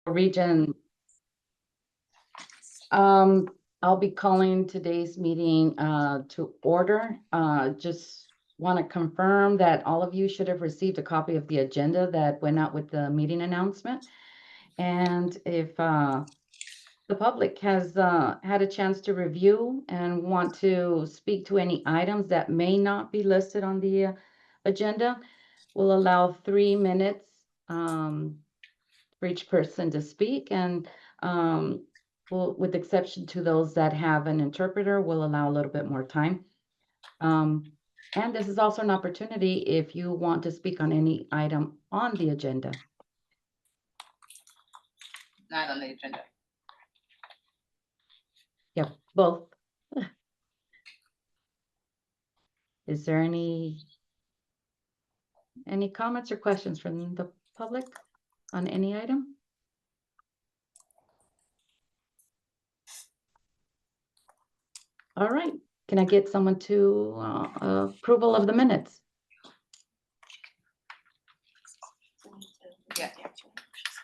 region. I'll be calling today's meeting to order. Just want to confirm that all of you should have received a copy of the agenda that went out with the meeting announcement. And if the public has had a chance to review and want to speak to any items that may not be listed on the agenda, we'll allow 3 minutes for each person to speak, and with exception to those that have an interpreter, we'll allow a little bit more time. And this is also an opportunity if you want to speak on any item on the agenda. Not on the agenda. Yep, both. Is there any comments or questions from the public on any item? All right, can I get someone to approval of the minutes?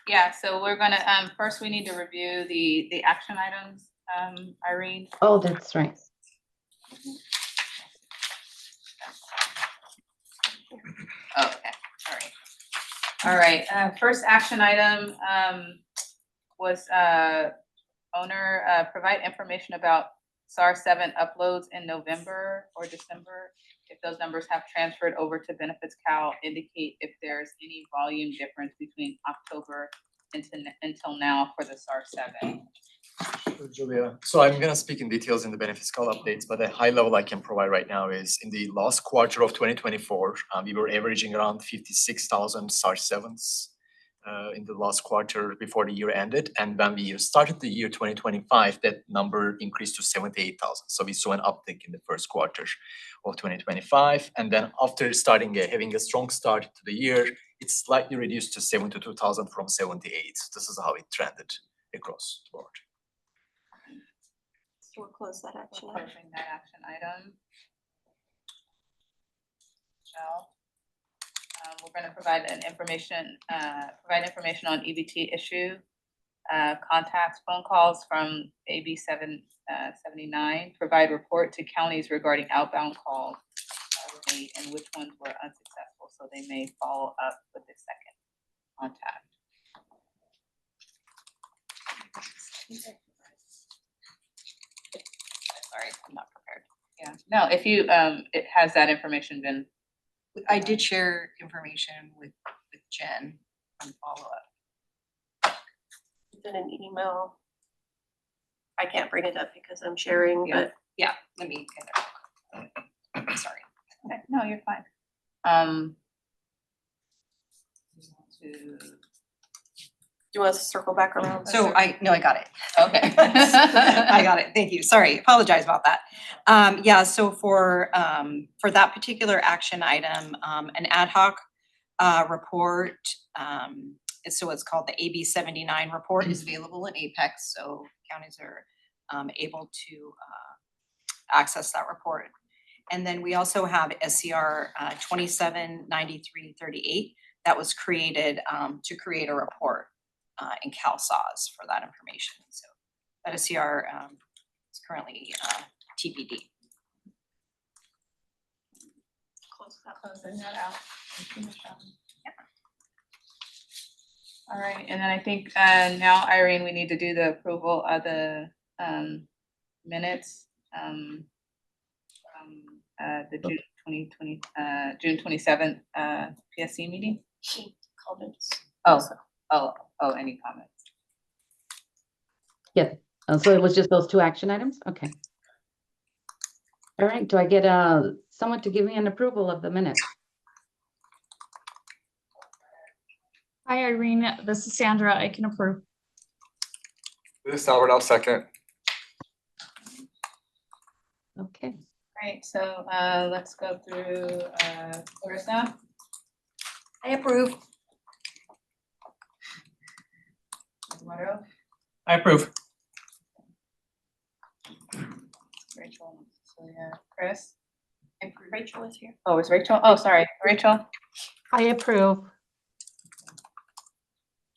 Yeah, so we're gonna, first we need to review the action items, Irene. Oh, that's right. Oh, okay, all right. First action item was owner provide information about SAR-7 uploads in November or December. If those numbers have transferred over to Benefits Cal, indicate if there's any volume difference between October until now for the SAR-7. Sure, Julia. So I'm gonna speak in details in the benefits call updates, but the high level I can provide right now is in the last quarter of 2024, we were averaging around 56,000 SAR-7s in the last quarter before the year ended. And when we started the year 2025, that number increased to 78,000. So we saw an uptick in the first quarter of 2025. And then after having a strong start to the year, it's slightly reduced to 72,000 from 78. This is how it trended across the board. So we'll close that action. Closing that action item. So, we're going to provide information on EBT issue, contacts, phone calls from AB 779. Provide report to counties regarding outbound calls made and which ones were unsuccessful, so they may follow up with the second contact. Sorry, I'm not prepared. Yeah, no, if you, it has that information been. I did share information with Jen on follow-up. In an email. I can't bring it up because I'm sharing, but yeah, let me get it. Sorry. Okay, no, you're fine. Do you want us to circle back around? So I got it. Okay. I got it. Thank you. Sorry, apologize about that. Yeah, so for that particular action item, an ad hoc report, so it's called the AB 79 report is available in Apex, so counties are able to access that report. And then we also have SCR 279338 that was created to create a report in CalSAWS for that information. So that SCR is currently TBD. Closing that out. Thank you, Michelle. Yeah. All right, and then I think now, Irene, we need to do the approval of the minutes from the June 27th PSC meeting. Comments. Oh, any comments? Yeah, so it was just those 2 action items? Okay. All right, do I get someone to give me an approval of the minutes? Hi, Irene. This is Sandra. I can approve. This is Albert, I'll second. Okay. Right, so let's go through Clarissa. I approve. Eduardo, I approve. Rachel, Cecilia, Chris. Rachel is here. Oh, it's Rachel. Oh, sorry, Rachel. I approve.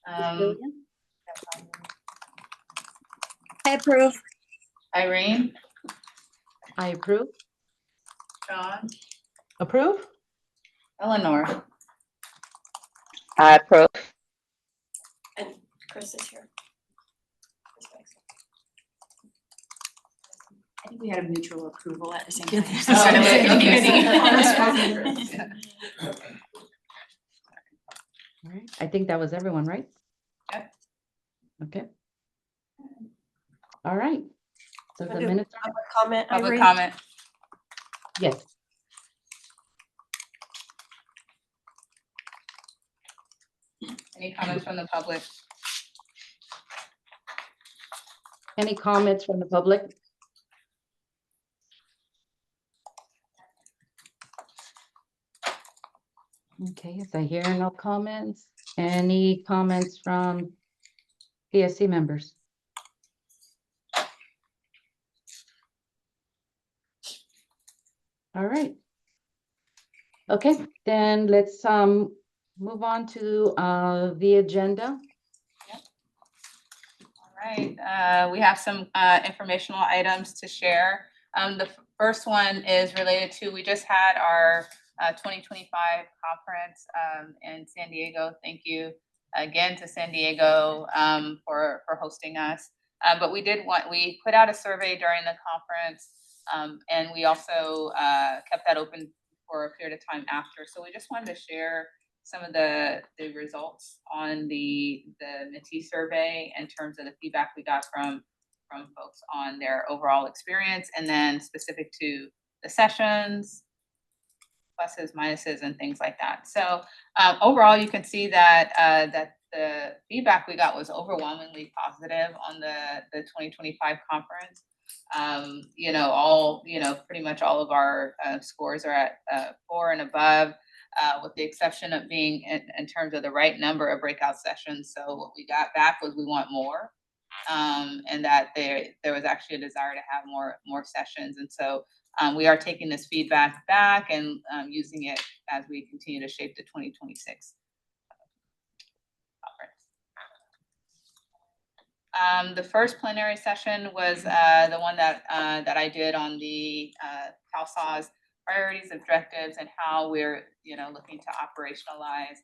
Yeah, I approve. Irene, I approve. John, Approve? Eleanor. I approve. And Chris is here. I think we had a mutual approval at the same Yeah, time. that's what I'm saying. All right, I think that was everyone, right? Yep. Okay. All right. So the Okay. minutes, Public comment, Public Irene? comment. yes. Any comments from the public? Any comments from the public? Okay, yes, I hear no comments. Any comments from PSC members? All right. Okay, then let's move on to the agenda. All right, we have some informational items to share. The first one is related to, we just had our 2025 conference in San Diego. Thank you again to San Diego for hosting us. But we put out a survey during the conference, and we also kept that open for a period of time after. So we just wanted to share some of the results on the Métis survey in terms of the feedback we got from folks on their overall experience, and then specific to the sessions, pluses, minuses, and things like that. So overall, you can see that that the feedback we got was overwhelmingly positive on the 2025 conference. Pretty much all of our scores are at 4 and above. With the exception of being in terms of the right number of breakout sessions. So what we got back was we want more, and that there was actually a desire to have more sessions. And so we are taking this feedback back and using it as we continue to shape the 2026 conference. The first plenary session was the one that I did on the CalSAW's priorities, objectives, and how we're looking to operationalize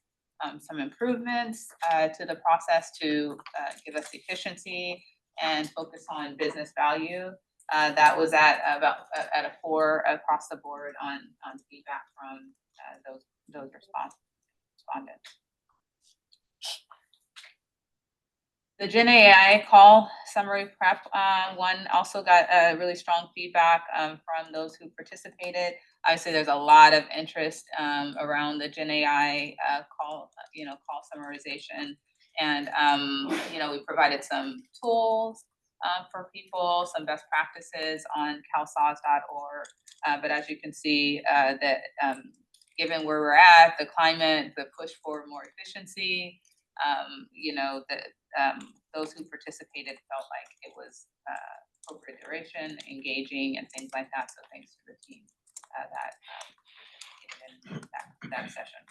some improvements to the process to give us efficiency and focus on business value. That was at a 4 across the board on feedback from those respondents. The Gen AI call summary prep one also got really strong feedback from those who participated. Obviously, there's a lot of interest around the Gen AI call summarization, and we provided some tools for people, some best practices on calsaws.org. But as you can see, that given where we're at, the climate, the push for more efficiency, those who participated felt like it was appropriate duration, engaging, and things like that. So thanks to the team that session.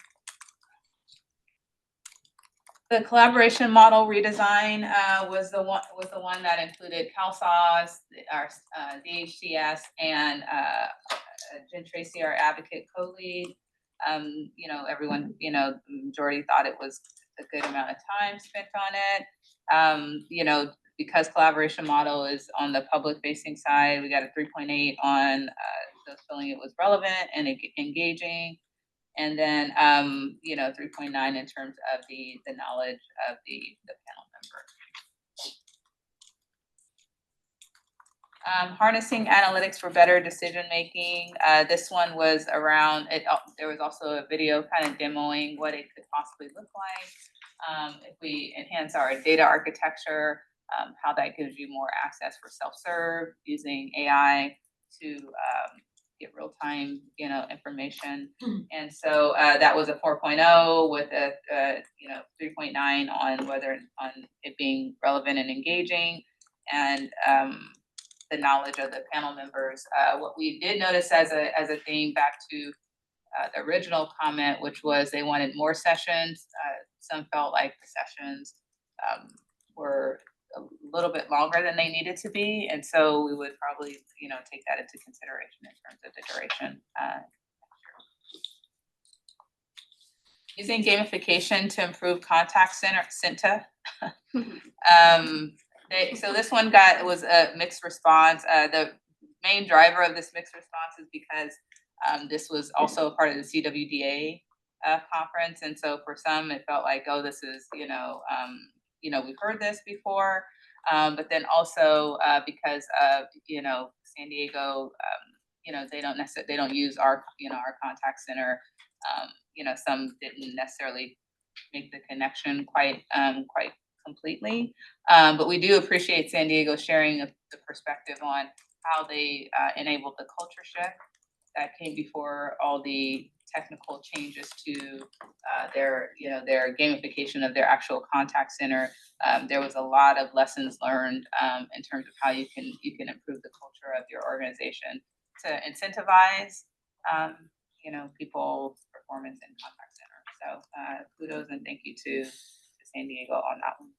The collaboration model redesign was the one that included CalSAWS, our DHCS, and Jen Tracy, our advocate co-lead. Everyone, the majority thought it was a good amount of time spent on it. Because collaboration model is on the public facing side, we got a 3.8 on those feeling it was relevant and engaging. And then 3.9 in terms of the knowledge of the panel member. Harnessing analytics for better decision making. This one was around it. There was also a video kind of demoing what it could possibly look like if we enhance our data architecture, how that gives you more access for self-serve using AI to get real-time information. And so that was a 4.0 with a 3.9 on it being relevant and engaging, and the knowledge of the panel members. What we did notice as a theme back to the original comment, which was they wanted more sessions. Some felt like the sessions were a little bit longer than they needed to be. And so we would probably, take that into consideration in terms of the duration. Using gamification to improve contact center, CENTA. So this one was a mixed response. The main driver of this mixed response is because this was also a part of the CWDA conference. And so for some, it felt like, oh, this is, we've heard this before. But then also because of, San Diego, they don't use our contact center. Some didn't necessarily make the connection quite completely. But we do appreciate San Diego sharing the perspective on how they enabled the culture shift that came before all the technical changes to their gamification of their actual contact center. There was a lot of lessons learned in terms of how you can improve the culture of your organization to incentivize people's performance in contact center. So kudos and thank you to San Diego on that one.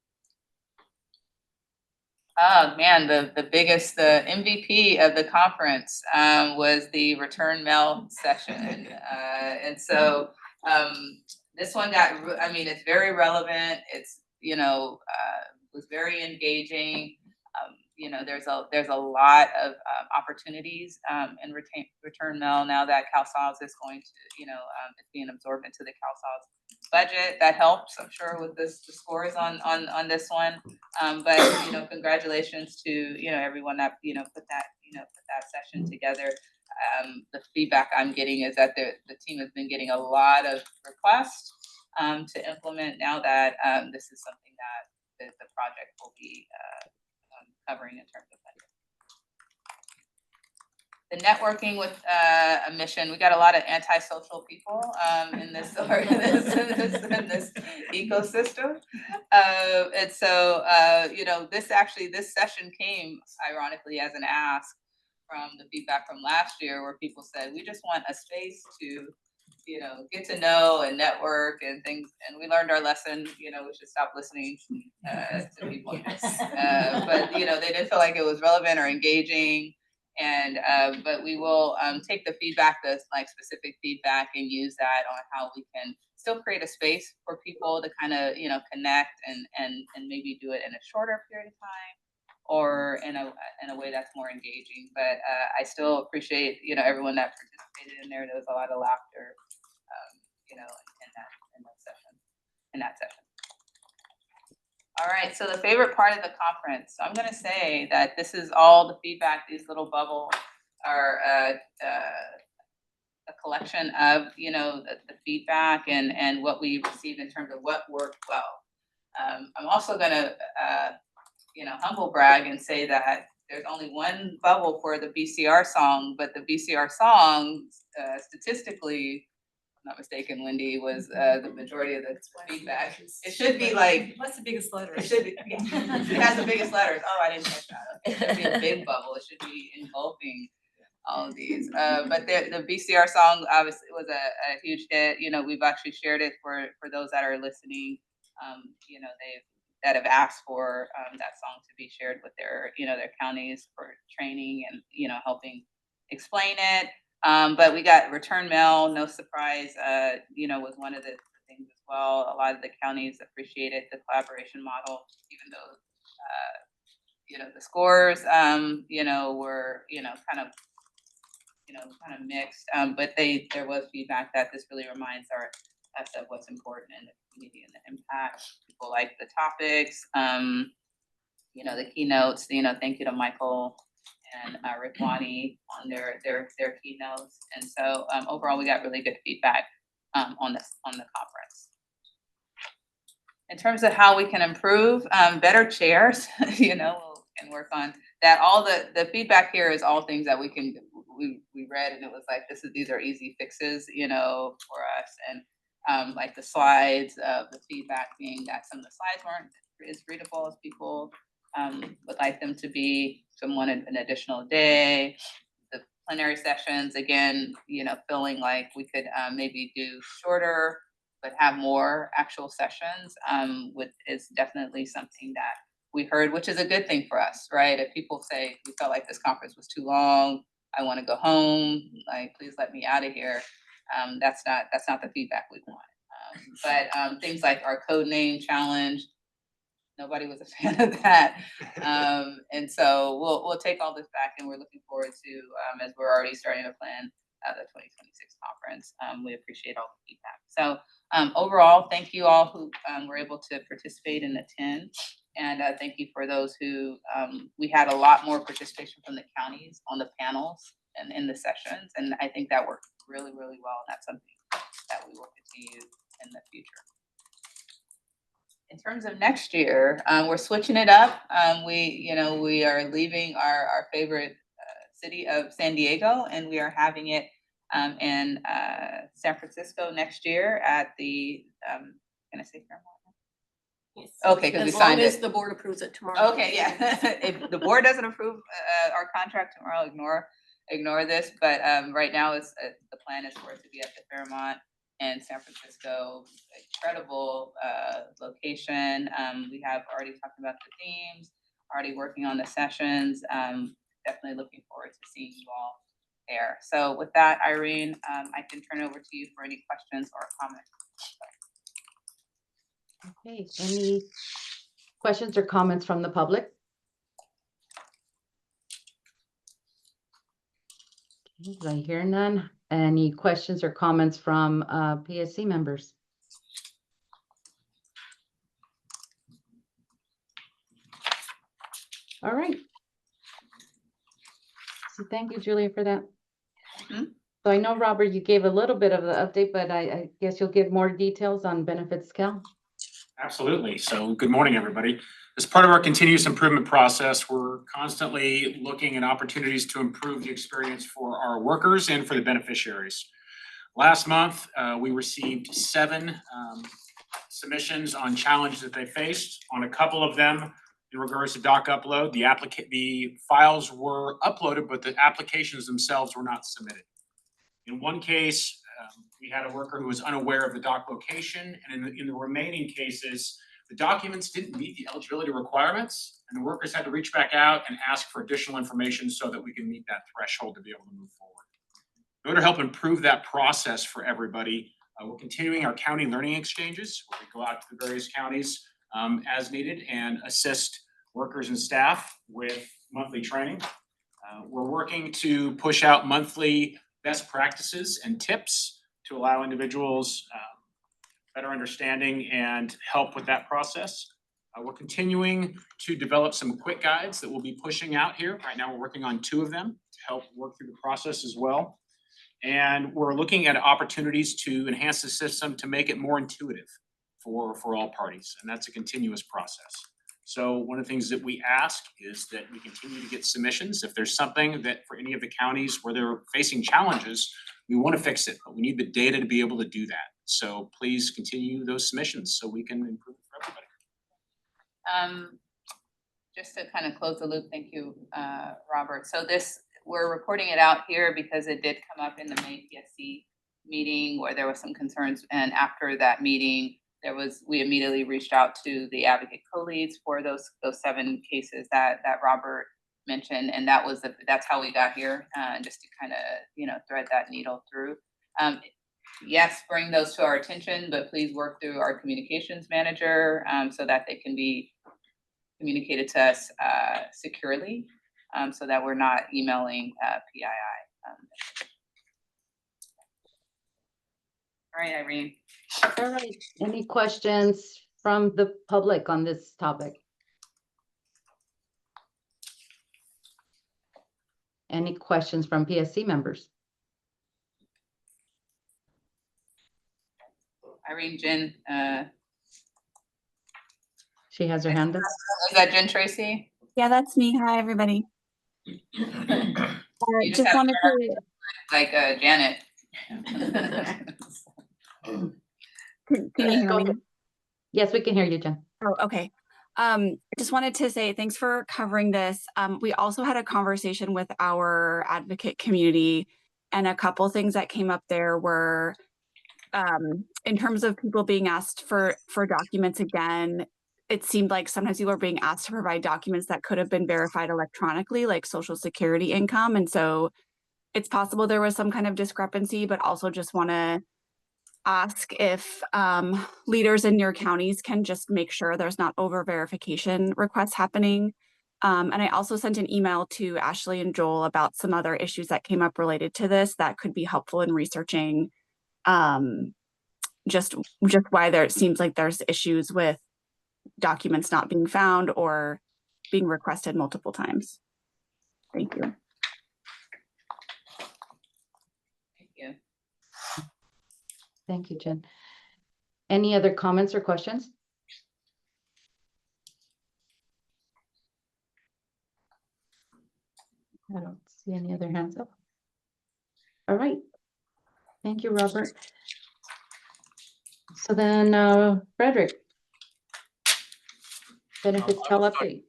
Oh man, the MVP of the conference was the return mail session. And so this one it's very relevant. It's, was very engaging. There's a lot of opportunities in return mail now that CalSAWS is going to, it's being absorbed into the CalSAWS budget. That helps, I'm sure, with the scores on this one. But congratulations to everyone that put that session together. The feedback I'm getting is that the team has been getting a lot of requests to implement now that this is something that the project will be covering in terms of budget. The networking with a mission. We got a lot of antisocial people in this in this ecosystem, and so this session came ironically as an ask from the feedback from last year, where people said we just want a space to get to know and network and things. And we learned our lesson, we should stop listening to people. But, they didn't feel like it was relevant or engaging. And, but we will take the feedback, that's like specific feedback, and use that on how we can still create a space for people to kind of, connect and maybe do it in a shorter period of time, or in a way that's more engaging. But I still appreciate, everyone that participated in there. There was a lot of laughter, in that session. All right, so the favorite part of the conference. So I'm going to say that this is all the feedback. These little bubbles are a collection of, the feedback and what we received in terms of what worked well. I'm also going to, humble brag and say that there's only one bubble for the BCR song, but the BCR song, statistically, if I'm not mistaken, Wendy, was the majority of the feedback. It should be like, What's the biggest letter? it should be, yeah, it has the biggest letters. Oh, I didn't catch that. Okay. It should be a big bubble. It should be engulfing all of these. But the BCR song obviously was a huge hit. We've actually shared it for those that are listening. That have asked for that song to be shared with their counties for training and helping explain it. But we got return mail, no surprise, was one of the things as well. A lot of the counties appreciated the collaboration model, even though the scores were kind of mixed. But there was feedback that this really reminds us of what's important in the community and the impact. People like the topics, the keynotes. Thank you to Michael and Rick Wani on their keynotes. And so overall, we got really good feedback on the conference. In terms of how we can improve, better chairs, and work on that. All the feedback here is all things that we read, and it was like these are easy fixes, for us. And like the slides, the feedback being that some of the slides weren't as readable as people would like them to be. Some wanted an additional day. The plenary sessions, again, feeling like we could maybe do shorter, but have more actual sessions is definitely something that we heard, which is a good thing for us, right? If people say, we felt like this conference was too long, I want to go home, like, please let me out of here. That's not the feedback we want. But things like our code name challenge, nobody was a fan of that. And so we'll take all this back, and we're looking forward to, as we're already starting to plan the 2026 conference. We appreciate all the feedback. So overall, thank you all who were able to participate and attend. And thank you for those who, we had a lot more participation from the counties on the panels and in the sessions. And I think that worked really, really well. And that's something that we will continue in the future. In terms of next year, we're switching it up. We are leaving our favorite city of San Diego, and we are having it in San Francisco next year at the, can I say Fairmont? Yes. Okay, because we As long signed as it. the board approves it tomorrow. Okay, yeah. If the board doesn't approve our contract tomorrow, ignore this. But right now, the plan is for it to be at the Fairmont in San Francisco. Incredible location. We have already talked about the themes, already working on the sessions. Definitely looking forward to seeing you all there. So with that, Irene, I can turn over to you for any questions or comments. Okay, any questions or comments from the public? Okay, I hear none. Any questions or comments from PSC members? All right. So thank you, Julia, for that. Mhm. So I know, Robert, you gave a little bit of the update, but I guess you'll give more details on benefits scale. Absolutely. So good morning, everybody. As part of our continuous improvement process, we're constantly looking at opportunities to improve the experience for our workers and for the beneficiaries. Last month, we received 7 submissions on challenges that they faced. On a couple of them, in regards to doc upload, the files were uploaded, but the applications themselves were not submitted. In one case, we had a worker who was unaware of the doc location, and in the remaining cases, the documents didn't meet the eligibility requirements, and the workers had to reach back out and ask for additional information so that we can meet that threshold to be able to move forward. In order to help improve that process for everybody, we're continuing our county learning exchanges, where we go out to the various counties as needed and assist workers and staff with monthly training. We're working to push out monthly best practices and tips to allow individuals better understanding and help with that process. We're continuing to develop some quick guides that we'll be pushing out here. Right now, we're working on 2 of them to help work through the process as well. And we're looking at opportunities to enhance the system to make it more intuitive for all parties. And that's a continuous process. So one of the things that we ask is that we continue to get submissions. If there's something that for any of the counties where they're facing challenges, we want to fix it, but we need the data to be able to do that. So please continue those submissions so we can improve it for everybody. Just to kind of close the loop, thank you, Robert. So we're reporting it out here because it did come up in the May PSC meeting where there was some concerns, and after that meeting, we immediately reached out to the advocate co-leads for those 7 cases that Robert mentioned, and that's how we got here, just to kind of thread that needle through. Yes, bring those to our attention, but please work through our communications manager so that they can be communicated to us securely, so that we're not emailing PII. All right, Irene. All right, any questions from the public on this topic? Any questions from PSC members? Irene, Jen, She has her hand up. is that Jen Tracy? Yeah, that's me. Hi, everybody. You just Just have wanted to, like Janet. can you hear Go me? ahead. Yes, we can hear you, Jen. Oh, okay. Just wanted to say thanks for covering this. We also had a conversation with our advocate community, and a couple things that came up there were in terms of people being asked for documents again, it seemed like sometimes people are being asked to provide documents that could have been verified electronically, like Social Security income. And so it's possible there was some kind of discrepancy, but also just want to ask if leaders in your counties can just make sure there's not over verification requests happening. And I also sent an email to Ashley and Joel about some other issues that came up related to this that could be helpful in researching just why there it seems like there's issues with documents not being found or being requested multiple times. Thank you. Thank you. Thank you, Jen. Any other comments or questions? I don't see any other hands up. All right. Thank you, Robert. So then, Frederick. Benefits call update.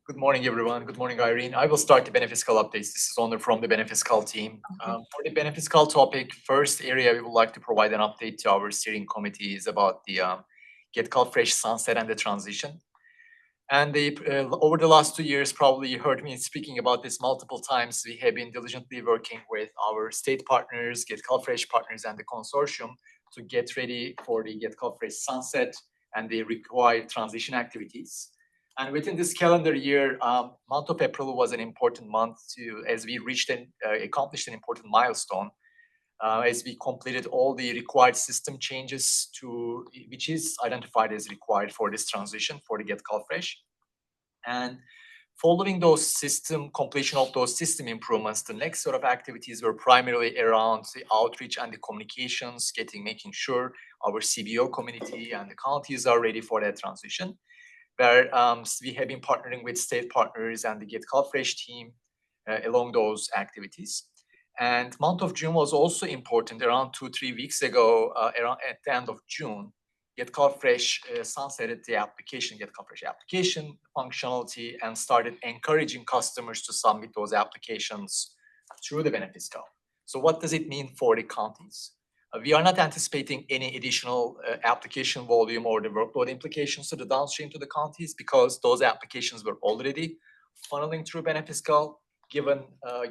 Good morning, everyone. Good morning, Irene. I will start the benefits call updates. This is Onur from the benefits call team. Okay. For the benefits call topic, first area we would like to provide an update to our steering committee is about the Get Call Fresh sunset and the transition. And over the last 2 years, probably you heard me speaking about this multiple times. We have been diligently working with our state partners, Get Call Fresh partners, and the consortium to get ready for the Get Call Fresh sunset and the required transition activities. And within this calendar year, month of April was an important month as we reached and accomplished an important milestone as we completed all the required system changes which is identified as required for this transition for the Get Call Fresh. And following completion of those system improvements, the next sort of activities were primarily around the outreach and the communications, making sure our CBO community and the counties are ready for that transition. Where we have been partnering with state partners and the Get Call Fresh team along those activities. And month of June was also important. Around 2-3 weeks ago, around at the end of June, Get Call Fresh sunsetted the Get Call Fresh application functionality and started encouraging customers to submit those applications through the benefits call. So what does it mean for the counties? We are not anticipating any additional application volume or the workload implications to the downstream to the counties because those applications were already funneling through benefits call, given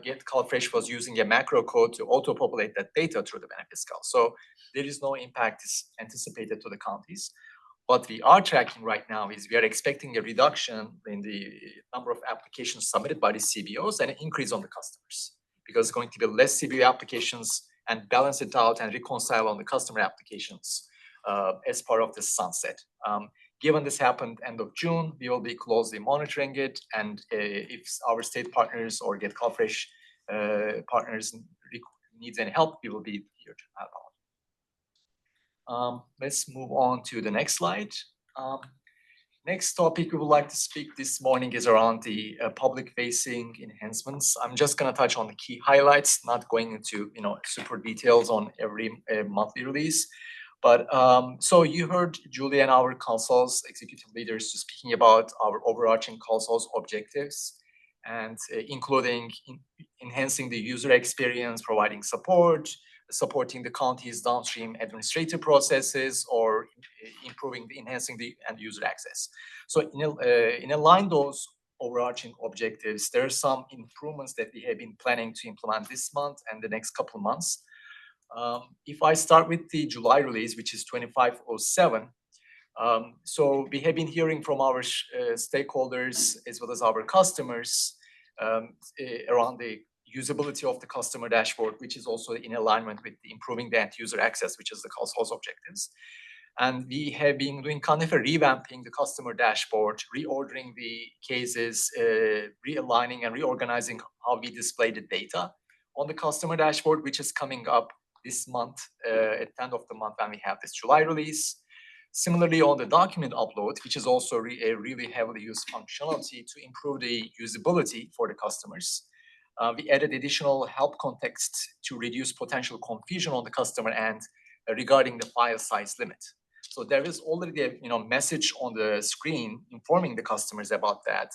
Get Call Fresh was using a macro code to auto-populate that data through the benefits call. So there is no impact anticipated to the counties. What we are tracking right now is we are expecting a reduction in the number of applications submitted by the CBOs and an increase on the customers because it's going to be less CBO applications and balance it out and reconcile on the customer applications as part of the sunset. Given this happened end of June, we will be closely monitoring it. And if our state partners or Get Call Fresh partners needs any help, we will be here to help out. Let's move on to the next slide. Next topic we would like to speak this morning is around the public-facing enhancements. I'm just going to touch on the key highlights, not going into super details on every monthly release. But so you heard Julie and our consoles executive leaders speaking about our overarching consoles objectives and including enhancing the user experience, providing support, supporting the county's downstream administrative processes, or enhancing the end user access. So in align those overarching objectives, there are some improvements that we have been planning to implement this month and the next couple of months. If I start with the July release, which is 2507, so we have been hearing from our stakeholders as well as our customers around the usability of the customer dashboard, which is also in alignment with improving the end user access, which is the console's objectives. And we have been doing kind of a revamping the customer dashboard, reordering the cases, realigning and reorganizing how we display the data on the customer dashboard, which is coming up this month at the end of the month when we have this July release. Similarly, on the document upload, which is also a really heavily used functionality to improve the usability for the customers. We added additional help context to reduce potential confusion on the customer end regarding the file size limit. So there is already a message on the screen informing the customers about that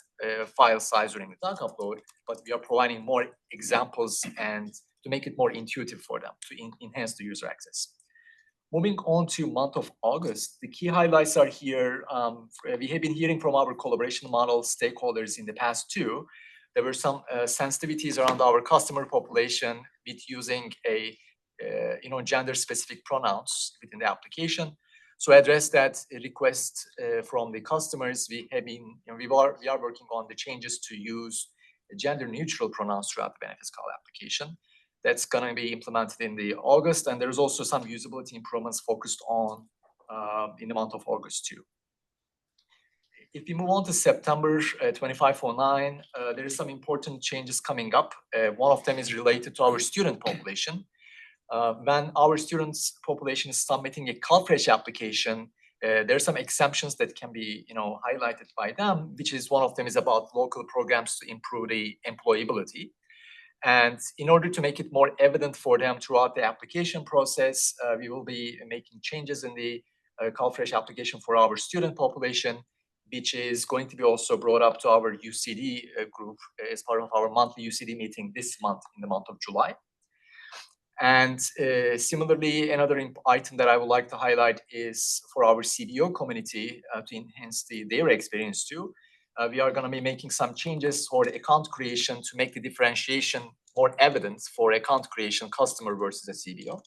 file size during the doc upload, but we are providing more examples and to make it more intuitive for them to enhance the user access. Moving on to month of August, the key highlights are here. We have been hearing from our collaboration model stakeholders in the past too. There were some sensitivities around our customer population with using a gender-specific pronouns within the application. So address that request from the customers. We are working on the changes to use gender-neutral pronouns throughout the benefits call application. That's going to be implemented in the August, and there's also some usability improvements focused on in the month of August too. If we move on to September 2509, there is some important changes coming up. One of them is related to our student population. When our students population is submitting a CalFresh application, there are some exemptions that can be highlighted by them, which is one of them is about local programs to improve the employability. And in order to make it more evident for them throughout the application process, we will be making changes in the CalFresh application for our student population, which is going to be also brought up to our UCD group as part of our monthly UCD meeting this month in the month of July. And similarly, another item that I would like to highlight is for our CBO community to enhance their experience too. We are going to be making some changes for the account creation to make the differentiation more evident for account creation customer versus a CBO.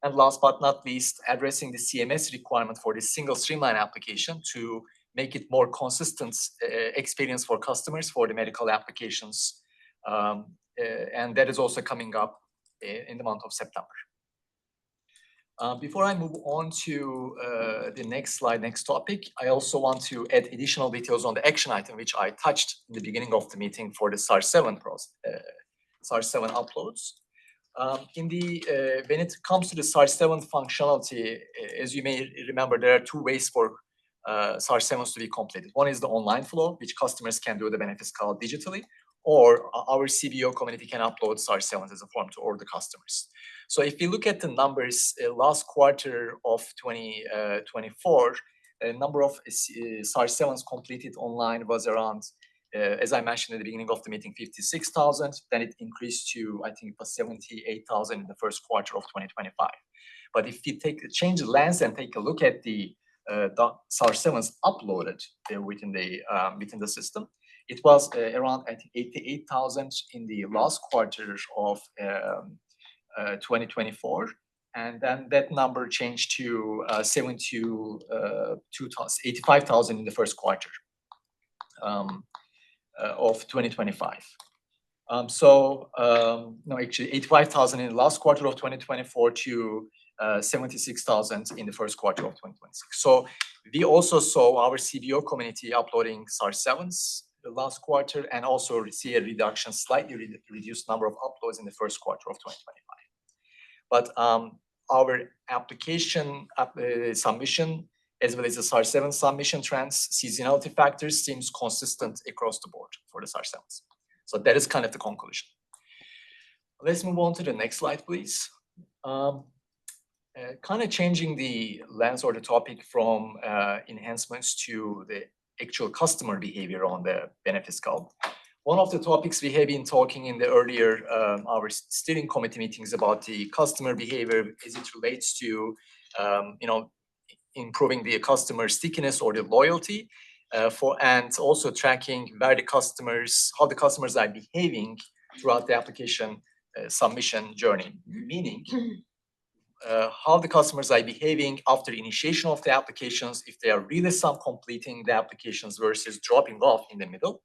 And last but not least, addressing the CMS requirement for the single streamline application to make it more consistent experience for customers for the medical applications. And that is also coming up in the month of September. Before I move on to the next slide, next topic, I also want to add additional details on the action item, which I touched in the beginning of the meeting for the SAR7 SAR7 uploads. When it comes to the SAR7 functionality, as you may remember, there are two ways for SAR7s to be completed. One is the online flow, which customers can do the benefits call digitally, or our CBO community can upload SAR7s as a form to all the customers. So if you look at the numbers, last quarter of 2024, the number of SAR7s completed online was around, as I mentioned at the beginning of the meeting, 56,000. Then it increased to, I think it was 78,000 in the first quarter of 2025. But if you change the lens and take a look at the SAR7s uploaded within the system, it was around, I think, 88,000 in the last quarter of 2024. And then that number changed to 85,000 in the first quarter of 2025. No, actually 85,000 in the last quarter of 2024 to 76,000 in the first quarter of 2026. So we also saw our CBO community uploading SAR7s the last quarter, and also see a reduction, slightly reduced number of uploads in the first quarter of 2025. But our application submission, as well as the SAR7 submission trends, seasonality factors seems consistent across the board for the SAR7s. So that is kind of the conclusion. Let's move on to the next slide, please. Kind of changing the lens or the topic from enhancements to the actual customer behavior on the benefits call. One of the topics we have been talking in the earlier our steering committee meetings about the customer behavior as it relates to improving the customer stickiness or the loyalty and also tracking how the customers are behaving throughout the application submission journey, meaning how the customers are behaving after initiation of the applications, if they are really completing the applications versus dropping off in the middle.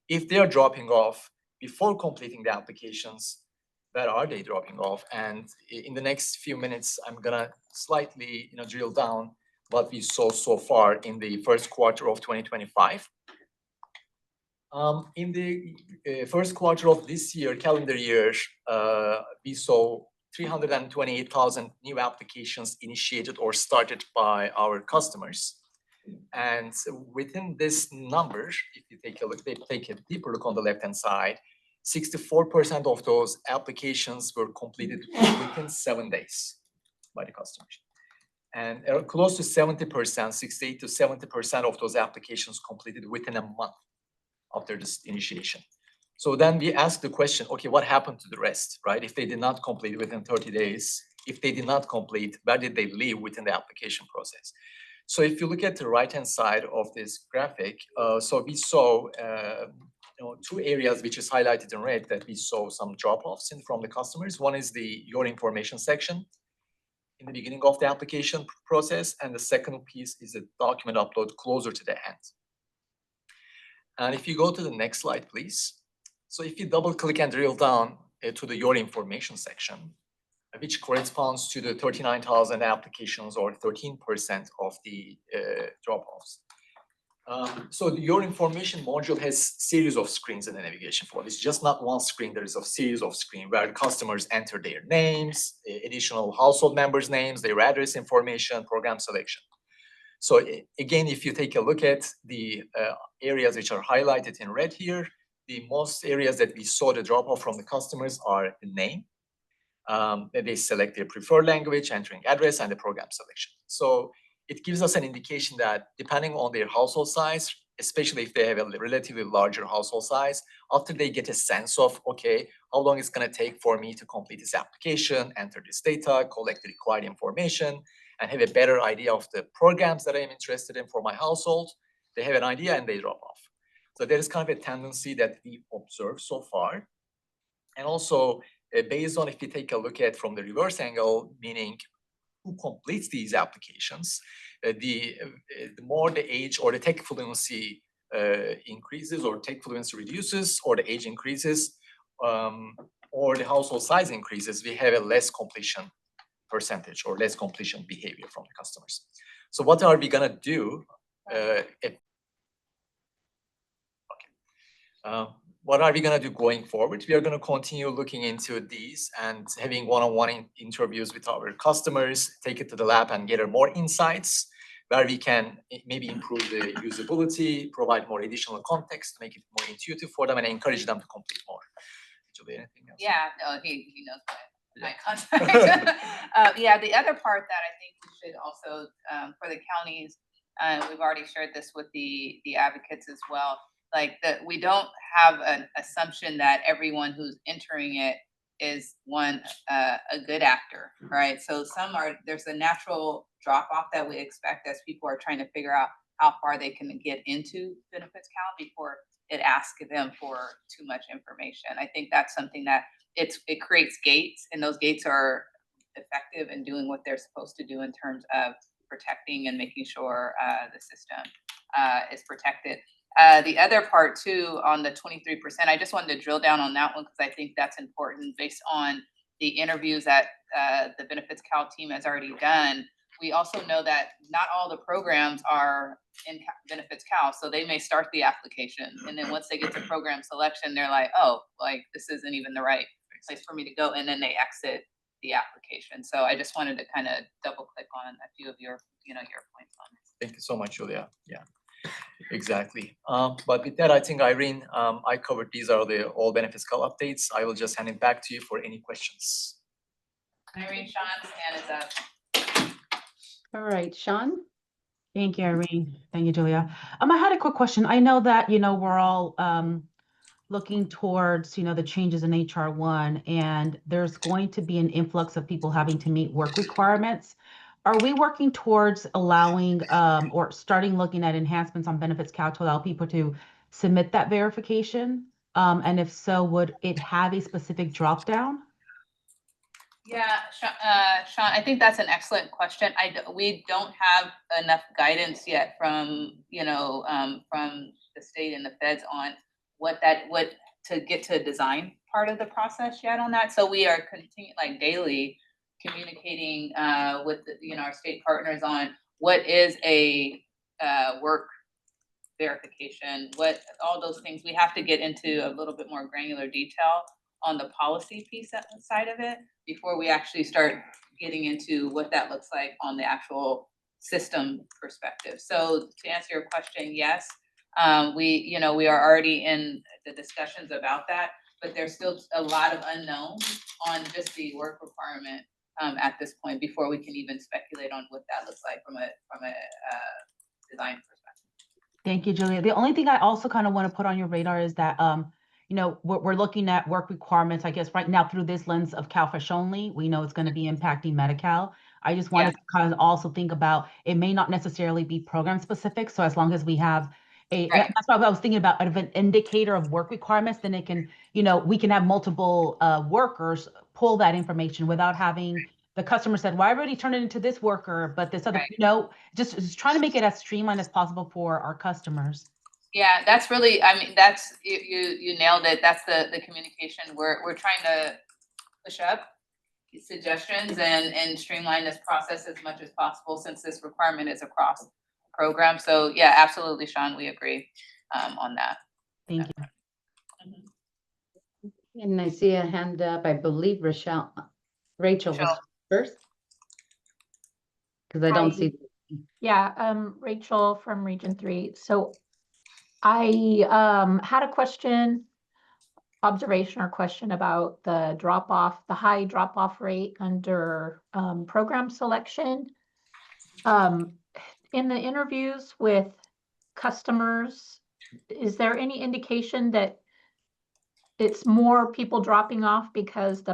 If they are dropping off before completing the applications, where are they dropping off? And in the next few minutes, I'm gonna slightly drill down what we saw so far in the first quarter of 2025. In the first quarter of this year, calendar year, we saw 328,000 new applications initiated or started by our customers. And within this number, if you take a deeper look on the left-hand side, 64% of those applications were completed within 7 days by the customers. And close to 70%, 68 to 70% of those applications completed within a month after this initiation. So then we ask the question, okay, what happened to the rest, right? If they did not complete within 30 days, if they did not complete, where did they leave within the application process? So if you look at the right-hand side of this graphic, so we saw two areas which is highlighted in red that we saw some drop-offs from the customers. One is the your information section in the beginning of the application process, and the second piece is a document upload closer to the end. And if you go to the next slide, please. So if you double click and drill down to the your information section, which corresponds to the 39,000 applications or 13% of the drop-offs. So your information module has series of screens in the navigation flow. It's just not one screen, there is a series of screens where customers enter their names, additional household members' names, their address information, program selection. So again, if you take a look at the areas which are highlighted in red here, the most areas that we saw the drop-off from the customers are the name. They select their preferred language, entering address, and the program selection. So it gives us an indication that depending on their household size, especially if they have a relatively larger household size, after they get a sense of, okay, how long it's going to take for me to complete this application, enter this data, collect the required information, and have a better idea of the programs that I'm interested in for my household, they have an idea and they drop off. So there is kind of a tendency that we observe so far. And also, based on if you take a look at from the reverse angle, meaning who completes these applications, the more the age or the tech fluency increases or tech fluency reduces or the age increases or the household size increases, we have a less completion percentage or less completion behavior from the customers. So what are we gonna do? What are we going to do going forward? We are going to continue looking into these and having one-on-one interviews with our customers, take it to the lab and gather more insights where we can maybe improve the usability, provide more additional context, make it more intuitive for them and encourage them to complete more. Julie, anything else? Yeah, no, he knows my contact. Yeah, the other part that I think we should also, for the counties, we've already shared this with the advocates as well, like that we don't have an assumption that everyone who's entering it is a good actor, right? So there's a natural drop off that we expect as people are trying to figure out how far they can get into benefits count before it asks them for too much information. I think that's something that it creates gates, and those gates are effective in doing what they're supposed to do in terms of protecting and making sure the system is protected. The other part too, on the 23%, I just wanted to drill down on that one because I think that's important based on the interviews that the Benefits Cal team has already done. We also know that not all the programs are in Benefits Cal, so they may start the application, and then once they get to program selection, they're like, oh, like this isn't even the right place for me to go, and then they exit the application. So I just wanted to kind of double click on a few of your points on this. Thank you so much, Julia. Yeah. Exactly. But with that, I think, Irene, I covered these are all Benefits Cal updates. I will just hand it back to you for any questions. Irene, Sean's hand is up. All right, Sean? Thank you, Irene. Thank you, Julia. I had a quick question. I know that, we're all looking towards, the changes in HR 1, and there's going to be an influx of people having to meet work requirements. Are we working towards allowing or starting looking at enhancements on Benefits Cal to allow people to submit that verification? And if so, would it have a specific drop down? Yeah, Sean, I think that's an excellent question. We don't have enough guidance yet from the state and the feds on what to get to design part of the process yet on that. So we are continuing daily communicating with our state partners on what is a work verification, what all those things. We have to get into a little bit more granular detail on the policy piece side of it before we actually start getting into what that looks like on the actual system perspective. So to answer your question, yes, we are already in the discussions about that, but there's still a lot of unknowns on just the work requirement at this point before we can even speculate on what that looks like from a design perspective. Thank you, Julia. The only thing I also kind of want to put on your radar is that we're looking at work requirements, I guess, right now through this lens of CalFresh only. We know it's going to be impacting Medi-Cal. I just wanted to kind of also think about, it may not necessarily be program specific. So as long as we have Right. that's why I was thinking about an indicator of work requirements, then it can, we can have multiple workers pull that information without having the customer said, well, I already turned it into this worker, but this other, Right. just trying to make it as streamlined as possible for our customers. Yeah, that's really, I mean, that's, you nailed it. That's the communication. We're trying to push up suggestions and streamline this process as much as possible since this requirement is across the program. So yeah, absolutely, Sean, we agree on that. Thank you. And I see a hand up, I believe Rachel was Rachel. first. Because I don't see. Yeah, Rachel from Region 3. So I had a observation or question about the high drop-off rate under program selection. In the interviews with customers, is there any indication that it's more people dropping off because they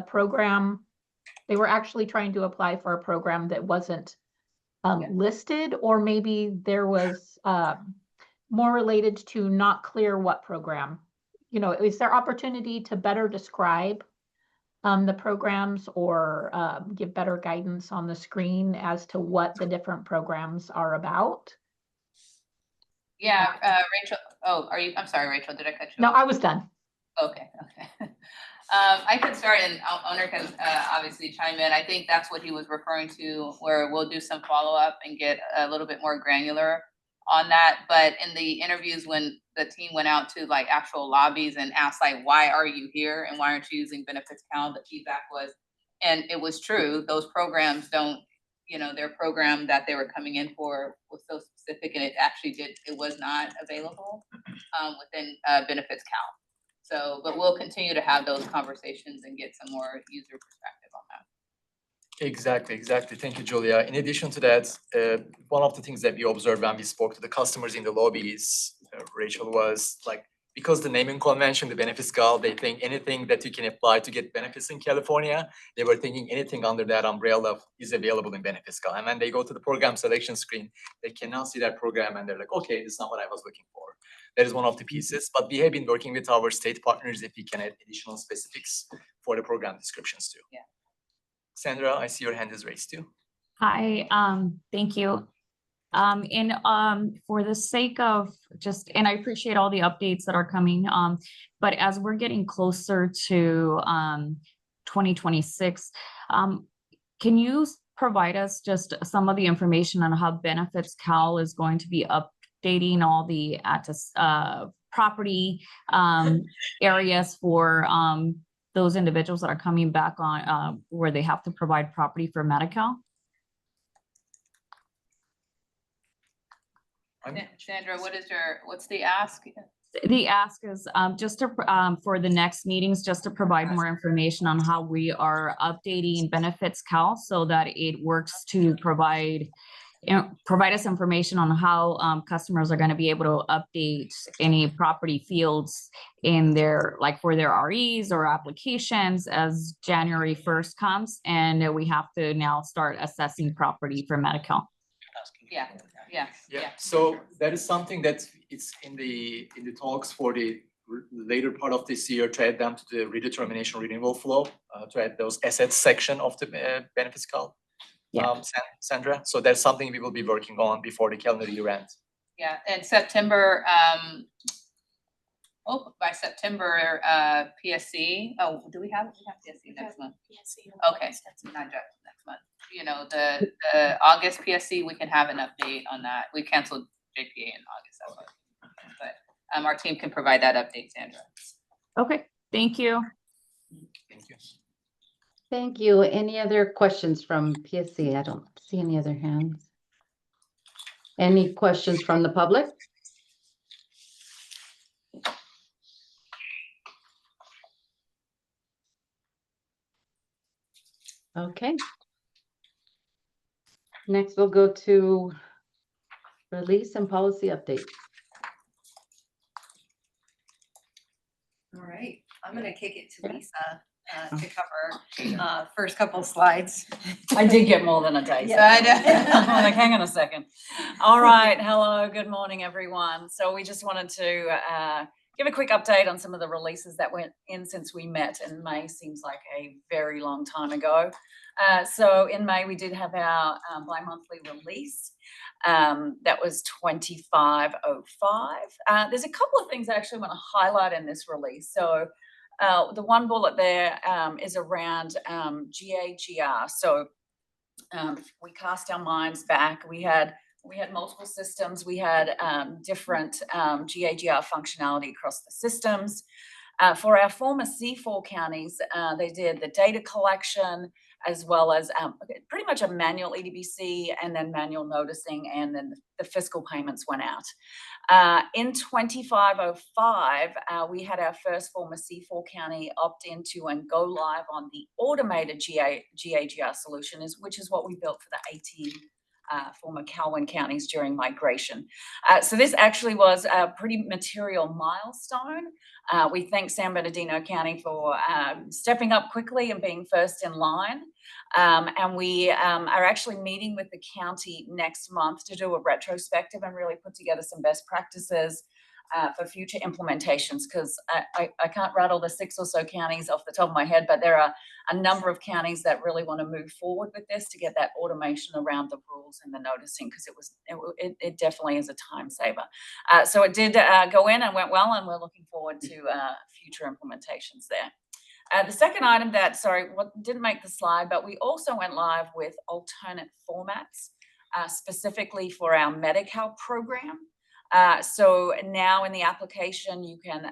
were actually trying to apply for a program that wasn't listed, or maybe there was more related to not clear what program? Is there opportunity to better describe the programs or give better guidance on the screen as to what the different programs are about? Yeah, Rachel, I'm sorry, Rachel, did I cut you No, off? I was done. Okay. I could start and owner can obviously chime in. I think that's what he was referring to, where we'll do some follow-up and get a little bit more granular on that. But in the interviews, when the team went out to like actual lobbies and asked like, why are you here and why aren't you using Benefits Cal? The feedback was, and it was true, those programs don't, their program that they were coming in for was so specific and it was not available within Benefits Cal. So, but we'll continue to have those conversations and get some more user perspective on that. Exactly. Thank you, Julia. In addition to that, one of the things that we observed when we spoke to the customers in the lobbies, Rachel, was like, because the naming convention, the Benefits Cal, they think anything that you can apply to get benefits in California, they were thinking anything under that umbrella is available in Benefits Cal. And when they go to the program selection screen, they cannot see that program and they're like, okay, this is not what I was looking for. That is one of the pieces, but we have been working with our state partners if we can add additional specifics for the program descriptions too. Yeah. Sandra, I see your hand is raised too. Hi, thank you. For the sake of and I appreciate all the updates that are coming, but as we're getting closer to 2026, can you provide us just some of the information on how Benefits Cal is going to be updating all the property areas for those individuals that are coming back on where they have to provide property for Medi-Cal? Sandra, what's the ask? The ask is just to for the next meetings, just to provide more information on how we are updating Benefits Cal so that it works to provide us information on how customers are going to be able to update any property fields in their, like for their REs or applications as January 1st comes, and we have to now start assessing property for Medi-Cal. Yeah. So that is something that it's in the talks for the later part of this year to add them to the redetermination renewal flow, to add those assets section of the Benefits Cal. Yeah. Sandra, so that's something we will be working on before the calendar year end. Yeah, in September, by September, PSC, do we have PSC next month? PSC. Okay, not just next month. The August PSC, we can have an update on that. We canceled JPA in August, but our team can provide that update, Sandra. Okay, thank you. Thank you. Thank you. Any other questions from PSC? I don't see any other hands. Any questions from the public? Okay. Next, we'll go to release and policy update. All right. I'm gonna kick it to Lisa to cover first couple slides. I did get more than a day. Yeah, I know. I'm like, hang on a second. All right, hello, good morning, everyone. So we just wanted to give a quick update on some of the releases that went in since we met in May. Seems like a very long time ago. So in May, we did have our bi-monthly release. That was 2505. There's a couple of things I actually want to highlight in this release. So the one bullet there is around GAGR. So we cast our minds back. We had multiple systems. We had different GAGR functionality across the systems. For our former C4 counties, they did the data collection as well as pretty much a manual EDBC and then manual noticing, and then the fiscal payments went out. In 2505, we had our first former C4 county opt into and go live on the automated GAGR solution, which is what we built for the 18 former Calwin counties during migration. So this actually was a pretty material milestone. We thank San Bernardino County for stepping up quickly and being first in line. And we are actually meeting with the county next month to do a retrospective and really put together some best practices for future implementations, because I can't rattle the 6 or so counties off the top of my head, but there are a number of counties that really want to move forward with this to get that automation around the rules and the noticing, because it definitely is a time saver. So it did go in and went well, and we're looking forward to future implementations there. The second item that, didn't make the slide, but we also went live with alternate formats, specifically for our Medi-Cal program. So now in the application, you can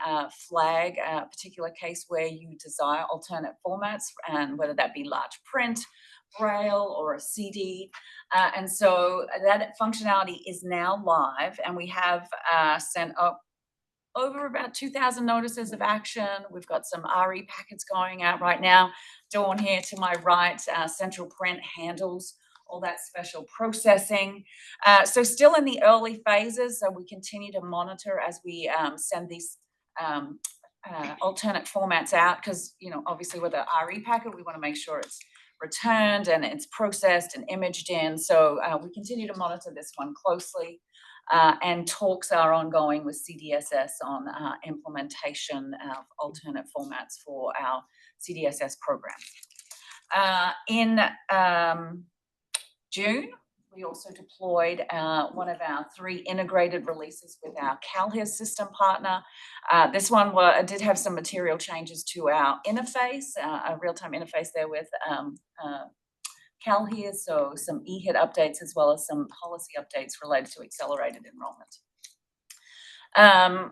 flag a particular case where you desire alternate formats, and whether that be large print, Braille, or a CD. And so that functionality is now live, and we have sent up over about 2,000 notices of action. We've got some RE packets going out right now. Dawn here to my right, Central Print handles all that special processing. So still in the early phases, so we continue to monitor as we send these alternate formats out, because, obviously with the RE packet, we want to make sure it's returned and it's processed and imaged in. So we continue to monitor this one closely, and talks are ongoing with CDSS on implementation of alternate formats for our CDSS program. In June, we also deployed one of our 3 integrated releases with our CalHIS system partner. This one did have some material changes to our interface, a real-time interface there with CalHIS, so some EHIT updates as well as some policy updates related to accelerated enrollment.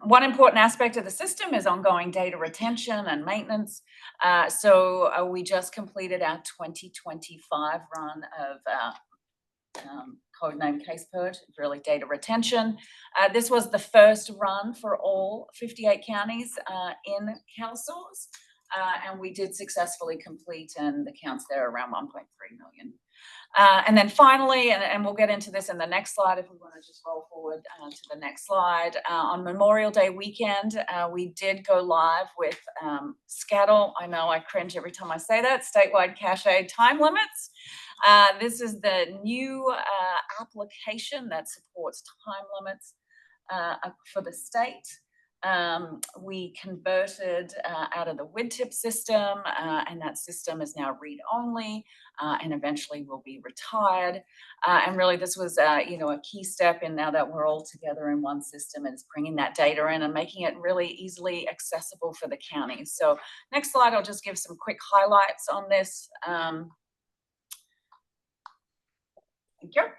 One important aspect of the system is ongoing data retention and maintenance. So we just completed our 2025 run of codename Case Purge, really data retention. This was the first run for all 58 counties in CalSource, and we did successfully complete, and the counts there are around 1.3 million. And then finally, and we'll get into this in the next slide if we want to just roll forward to the next slide. On Memorial Day weekend, we did go live with SCADL. I know I cringe every time I say that, statewide cache time limits. This is the new application that supports time limits for the state. We converted out of the WIDTIP system, and that system is now read-only, and eventually will be retired. And really this was a key step in, now that we're all together in one system, and it's bringing that data in and making it really easily accessible for the counties. So next slide, I'll just give some quick highlights on this. Thank you.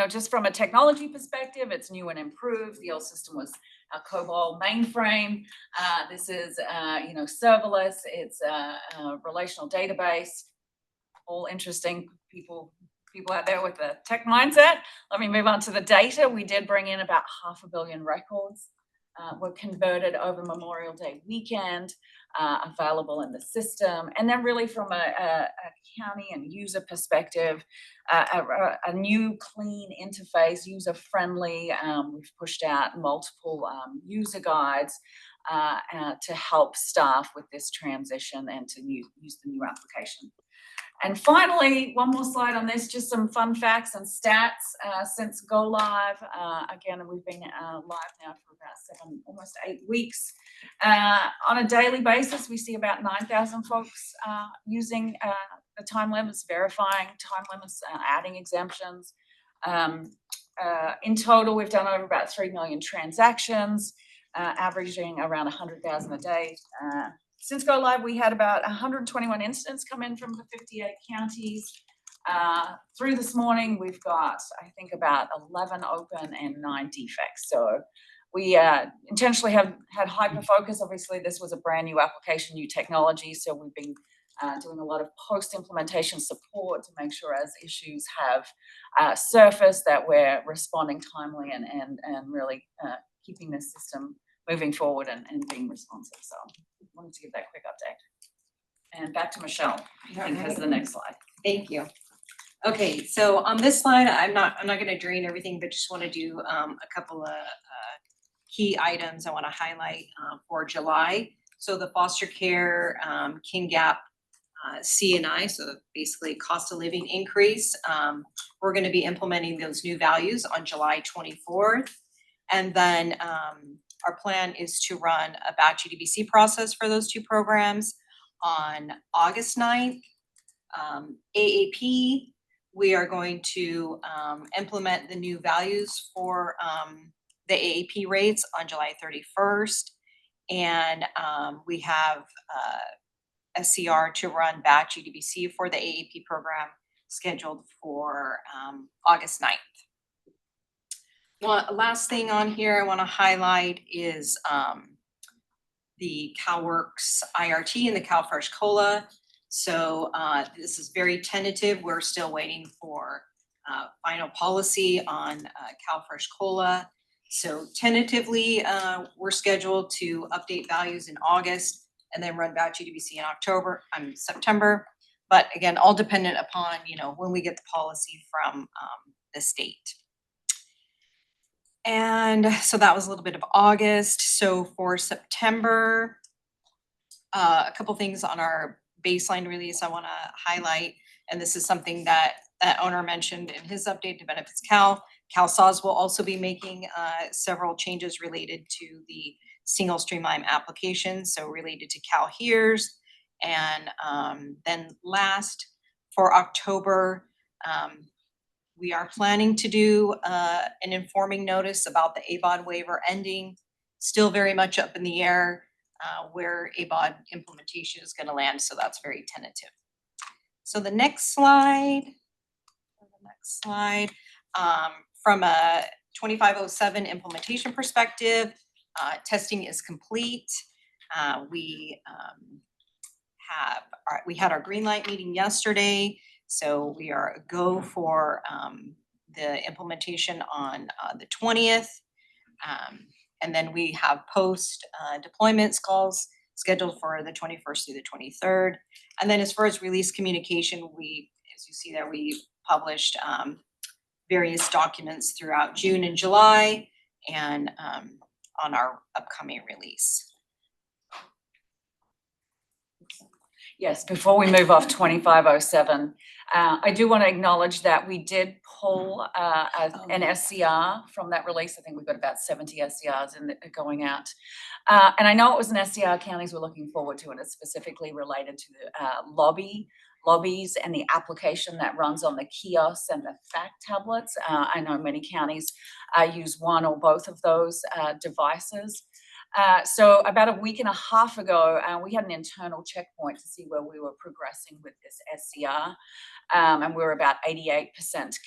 Just from a technology perspective, it's new and improved. The old system was a COBOL mainframe. This is, serverless. It's a relational database. All interesting people out there with the tech mindset. Let me move on to the data. We did bring in about 500 million records. Were converted over Memorial Day weekend, available in the system. And then really from a county and user perspective, a new clean interface, user-friendly. We've pushed out multiple user guides, to help staff with this transition and to use the new application. And finally, one more slide on this, just some fun facts and stats since go live. Again, we've been live now for about almost 8 weeks. On a daily basis, we see about 9,000 folks using the time limits, verifying time limits, adding exemptions. In total, we've done over about 3 million transactions, averaging around 100,000 a day. Since go live, we had about 121 incidents come in from the 58 counties. Through this morning, we've got, I think, about 11 open and 9 defects. So we intentionally have had hyper focus. Obviously, this was a brand new application, new technology. So we've been doing a lot of post-implementation support to make sure as issues have surfaced that we're responding timely and really keeping the system moving forward and being responsive. So wanted to give that quick update. And back to Michelle, I think has the next slide. Thank you. Okay, so on this slide, I'm not gonna drain everything, but just wanna do a couple of key items I wanna highlight for July. So the foster care King Gap C&I, so basically cost of living increase. We're gonna be implementing those new values on July 24th. And then our plan is to run a batch EDBC process for those two programs on August 9th. AAP, we are going to implement the new values for the AAP rates on July 31st. And we have SCR to run batch EDBC for the AAP program scheduled for August 9th. One last thing on here I want to highlight is the CalWORKS IRT and the CalFresh COLA. So this is very tentative. We're still waiting for final policy on CalFresh COLA. So tentatively, we're scheduled to update values in August and then run batch EDBC in September. But again, all dependent upon, when we get the policy from the state. And so that was a little bit of August. So for September, a couple things on our baseline release I want to highlight. And this is something that owner mentioned in his update to Benefits Cal. CalSAWS will also be making several changes related to the single streamline application, so related to CalHERS. And then last, for October, we are planning to do an informing notice about the ABOD waiver ending. Still very much up in the air where ABOD implementation is going to land, so that's very tentative. So the next slide, from a 2507 implementation perspective, testing is complete. We had our green light meeting yesterday. So we are a go for the implementation on the 20th. And then we have post deployments calls scheduled for the 21st through the 23rd. And then as far as release communication, as you see there, we published various documents throughout June and July and on our upcoming release. Yes, before we move off 2507, I do want to acknowledge that we did pull an SCR from that release. I think we've got about 70 SCRs going out. And I know it was an SCR counties were looking forward to, and it's specifically related to the lobbies and the application that runs on the kiosks and the fact tablets. I know many counties use one or both of those devices. So about a week and a half ago, we had an internal checkpoint to see where we were progressing with this SCR. And we were about 88%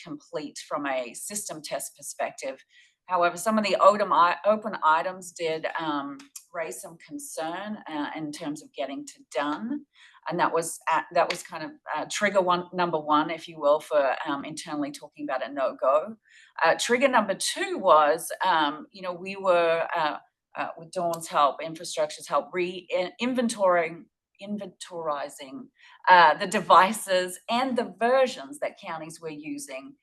complete from a system test perspective. However, some of the open items did raise some concern in terms of getting to done. And that was kind of trigger number one, if you will, for internally talking about a no-go. Trigger number two was, we were, with Dawn's help, infrastructure's help, inventorizing the devices and the versions that counties were using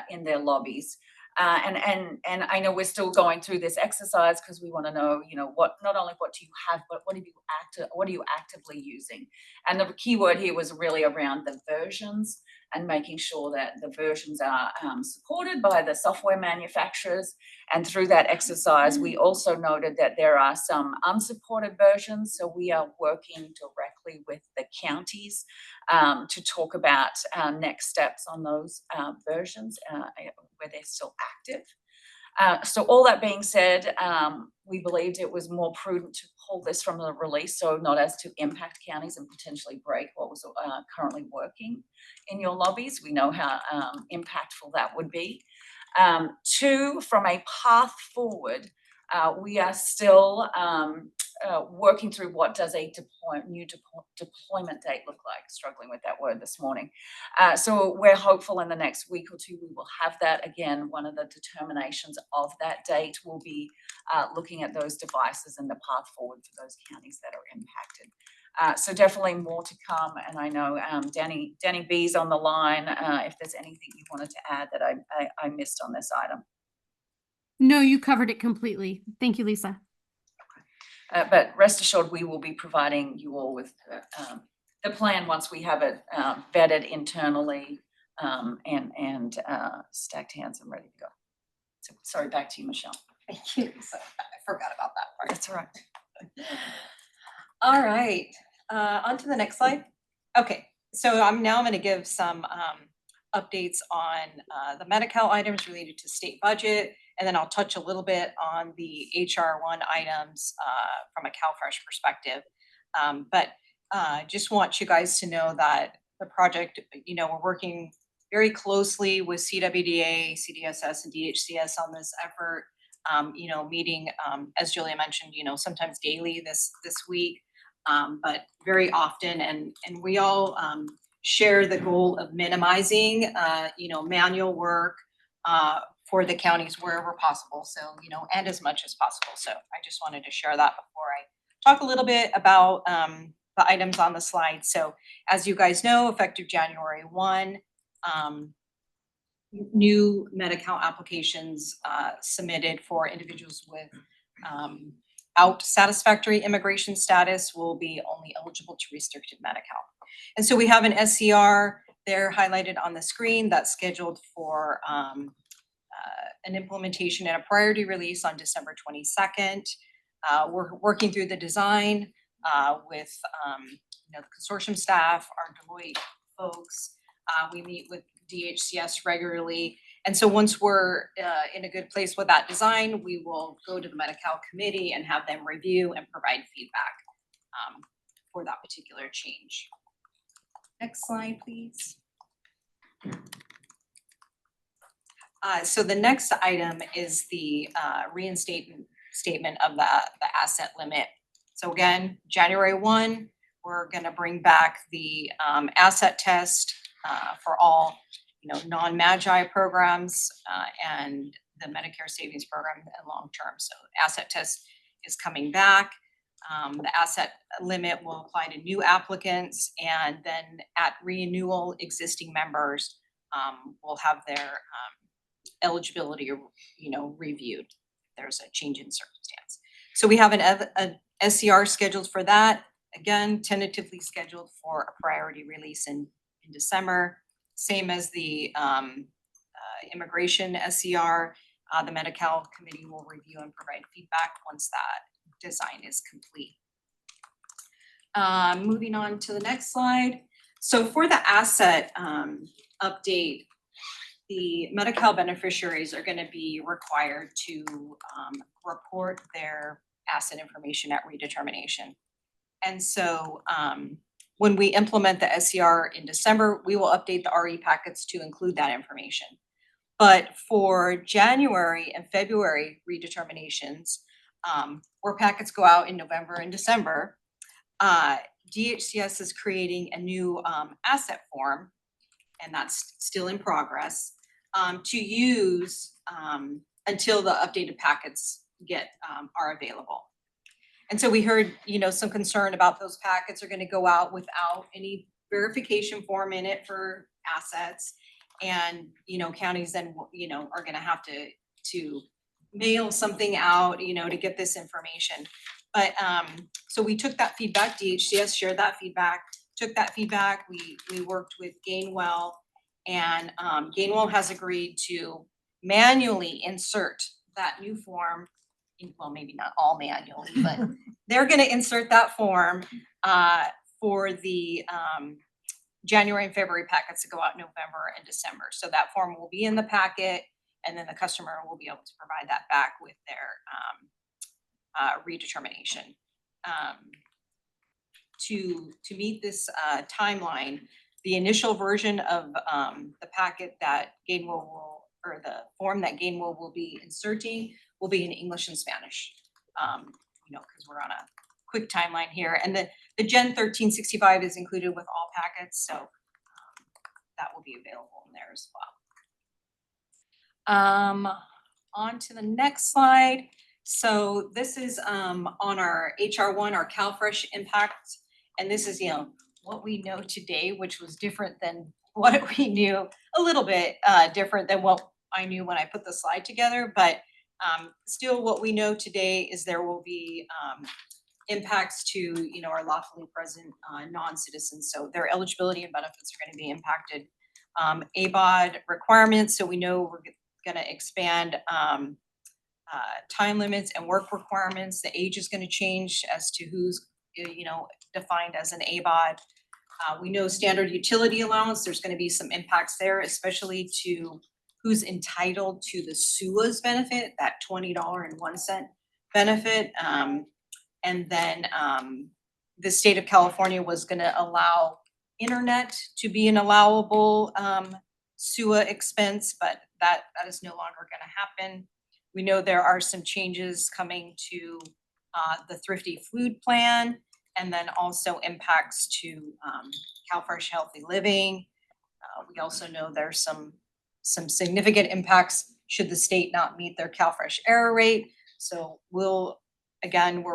in their lobbies. And I know we're still going through this exercise because we want to know, what, not only what do you have, but what are you actively using? And the key word here was really around the versions and making sure that the versions are supported by the software manufacturers. And through that exercise, we also noted that there are some unsupported versions. So we are working directly with the counties to talk about next steps on those versions where they're still active. So all that being said, we believed it was more prudent to pull this from the release, so not as to impact counties and potentially break what was currently working in your lobbies. We know how impactful that would be. Two, from a path forward, we are still working through what does a new deployment date look like, struggling with that word this morning. So we're hopeful in the next week or two we will have that. Again, one of the determinations of that date will be looking at those devices and the path forward for those counties that are impacted. So definitely more to come, and I know Danny B's on the line. If there's anything you wanted to add that I missed on this item. No, you covered it completely. Thank you, Lisa. But rest assured, we will be providing you all with the plan once we have it vetted internally and stacked hands and ready to go. So sorry, back to you, Michelle. Thank you. So I forgot about that part. That's all right. All right, on to the next slide. Okay, so I'm going to give some updates on the Medi-Cal items related to state budget, and then I'll touch a little bit on the HR1 items from a CalFresh perspective. But just want you guys to know that the project, we're working very closely with CWDA, CDSS, and DHCS on this effort. Meeting, as Julia mentioned, sometimes daily this week, but very often, and we all share the goal of minimizing, manual work for the counties wherever possible. So, and as much as possible. So I just wanted to share that before I talk a little bit about the items on the slide. So as you guys know, effective January 1, new Medi-Cal applications submitted for individuals with out satisfactory immigration status will be only eligible to restricted Medi-Cal. And so we have an SCR there highlighted on the screen that's scheduled for an implementation and a priority release on December 22nd. We're working through the design with the consortium staff, our Deloitte folks. We meet with DHCS regularly. And so once we're in a good place with that design, we will go to the Medi-Cal committee and have them review and provide feedback for that particular change. Next slide, please. So the next item is the reinstatement of the asset limit. So again, January 1, we're going to bring back the asset test for all non-Magi programs and the Medicare Savings Program and long-term. So asset test is coming back. The asset limit will apply to new applicants, and then at renewal, existing members will have their eligibility reviewed if there's a change in circumstance. So we have an SCR scheduled for that. Again, tentatively scheduled for a priority release in December. Same as the immigration SCR. The Medi-Cal committee will review and provide feedback once that design is complete. Moving on to the next slide. So for the asset update, the Medi-Cal beneficiaries are going to be required to report their asset information at redetermination. And so when we implement the SCR in December, we will update the RE packets to include that information. But for January and February redeterminations, where packets go out in November and December, DHCS is creating a new asset form, and that's still in progress, to use until the updated packets are available. And so we heard, some concern about those packets are going to go out without any verification form in it for assets. And, counties then, are gonna have to mail something out, to get this information. But, so we took that feedback, DHCS shared that feedback, took that feedback, we worked with Gainwell, and, Gainwell has agreed to manually insert that new form. Well, maybe not all manually, but they're gonna insert that form, for the, January and February packets to go out in November and December. So that form will be in the packet, and then the customer will be able to provide that back with their redetermination. To meet this timeline, the initial version of the packet that Gainwell will, or the form that Gainwell will be inserting will be in English and Spanish. Because we're on a quick timeline here, and the Gen 1365 is included with all packets, so that will be available in there as well. On to the next slide. So this is on our HR1, our CalFresh impact, and this is what we know today, which was different than what we knew, a little bit different than what I knew when I put the slide together, but still what we know today is there will be impacts to our lawfully present non-citizens, so their eligibility and benefits are going to be impacted. ABOD requirements, so we know we're going to expand time limits and work requirements. The age is going to change as to who's defined as an ABOD. We know standard utility allowance, there's going to be some impacts there, especially to who's entitled to the SUA's benefit, that $20.01 benefit. And then the state of California was going to allow internet to be an allowable SUA expense, but that is no longer going to happen. We know there are some changes coming to the Thrifty Food Plan, and then also impacts to CalFresh Healthy Living. We also know there's some significant impacts should the state not meet their CalFresh error rate. So we're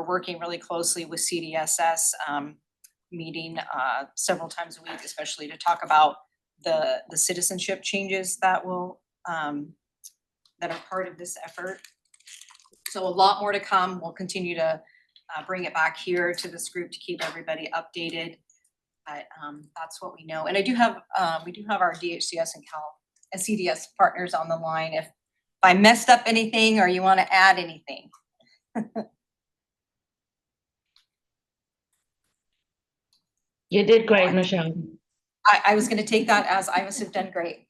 working really closely with CDSS, meeting several times a week, especially to talk about the citizenship changes that will that are part of this effort. So a lot more to come. We'll continue to bring it back here to this group to keep everybody updated. But that's what we know. And we do have our DHCS and CDS partners on the line. If I messed up anything or you want to add anything. You did great, Michelle. I was going to take that as I must have done great.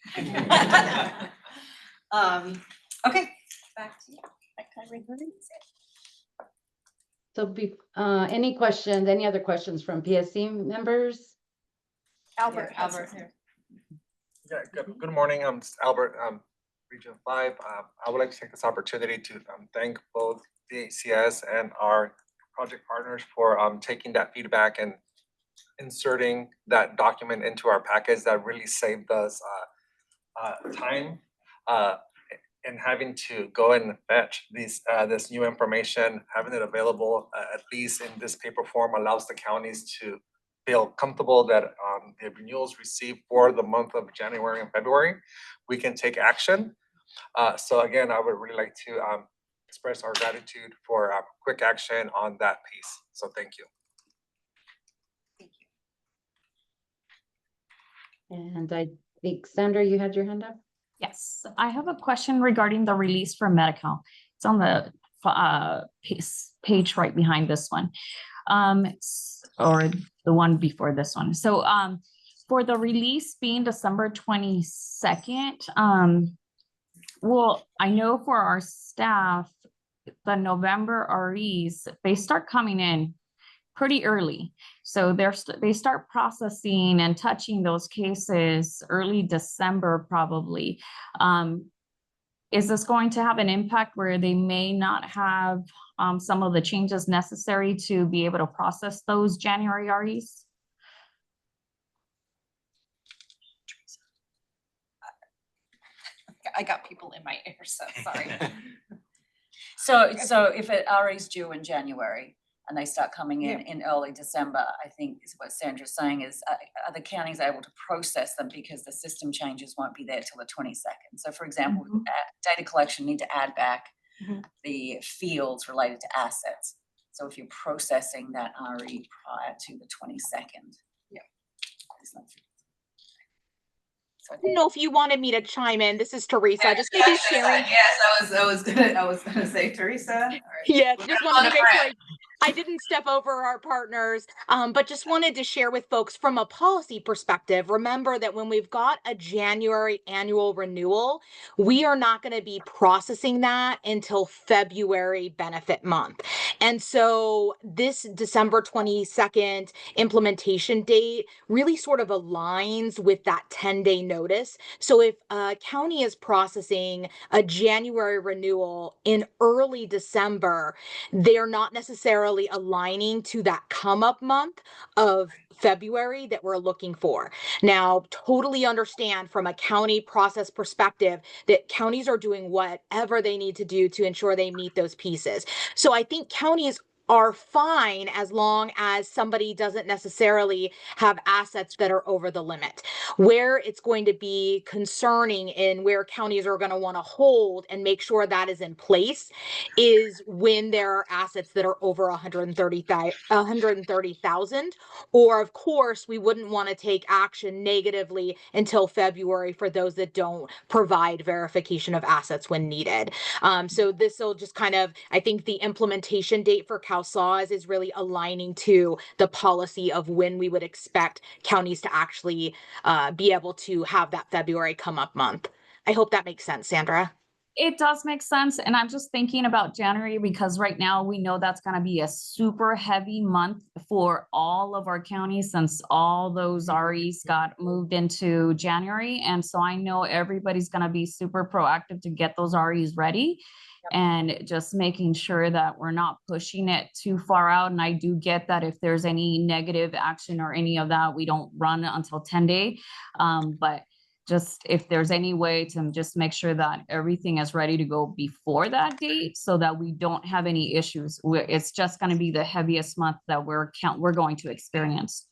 Okay, back to you. So any questions, any other questions from PSC members? Albert. Yeah, good morning. I'm Albert, Region 5. I would like to take this opportunity to thank both DHCS and our project partners for taking that feedback and inserting that document into our package. That really saved us time and having to go and fetch this new information. Having it available at least in this paper form allows the counties to feel comfortable that the renewals received for the month of January and February, we can take action. So again, I would really like to express our gratitude for quick action on that piece. So thank you. And I think Sandra, you had your hand up? Yes, I have a question regarding the release for Medi-Cal. It's on the page right behind this one, or the one before this one. So for the release being December 22nd, well, I know for our staff, the November REs, they start coming in pretty early. So they start processing and touching those cases early December probably. Is this going to have an impact where they may not have some of the changes necessary to be able to process those January REs? I got people in my ear, so sorry. So if it RE's due in January, and they start coming in early December, I think is what Sandra's saying is, are the counties able to process them because the system changes won't be there till the 22nd? So for example, data collection need to add back the fields related to assets. So if you're processing that RE prior to the 22nd. I don't know if you wanted me to chime in. This is Teresa. Just maybe sharing. Yes, I was gonna say Teresa. All right. Yes, just wanted to make sure I didn't step over our partners, but just wanted to share with folks from a policy perspective. Remember that when we've got a January annual renewal, we are not going to be processing that until February benefit month. And so this December 22nd implementation date really sort of aligns with that 10-day notice. So if a county is processing a January renewal in early December, they're not necessarily aligning to that come up month of February that we're looking for. Now, totally understand from a county process perspective that counties are doing whatever they need to do to ensure they meet those pieces. So I think counties are fine as long as somebody doesn't necessarily have assets that are over the limit. Where it's going to be concerning and where counties are going to want to hold and make sure that is in place is when there are assets that are over 130,000, or of course we wouldn't want to take action negatively until February for those that don't provide verification of assets when needed. So this will just kind of, I think the implementation date for CalSAWS is really aligning to the policy of when we would expect counties to actually be able to have that February come up month. I hope that makes sense, Sandra. It does make sense. And I'm just thinking about January because right now we know that's going to be a super heavy month for all of our counties since all those REs got moved into January. And so I know everybody's going to be super proactive to get those REs ready and just making sure that we're not pushing it too far out. And I do get that if there's any negative action or any of that, we don't run until 10-day. But just if there's any way to just make sure that everything is ready to go before that date so that we don't have any issues. It's just going to be the heaviest month that we're going to experience.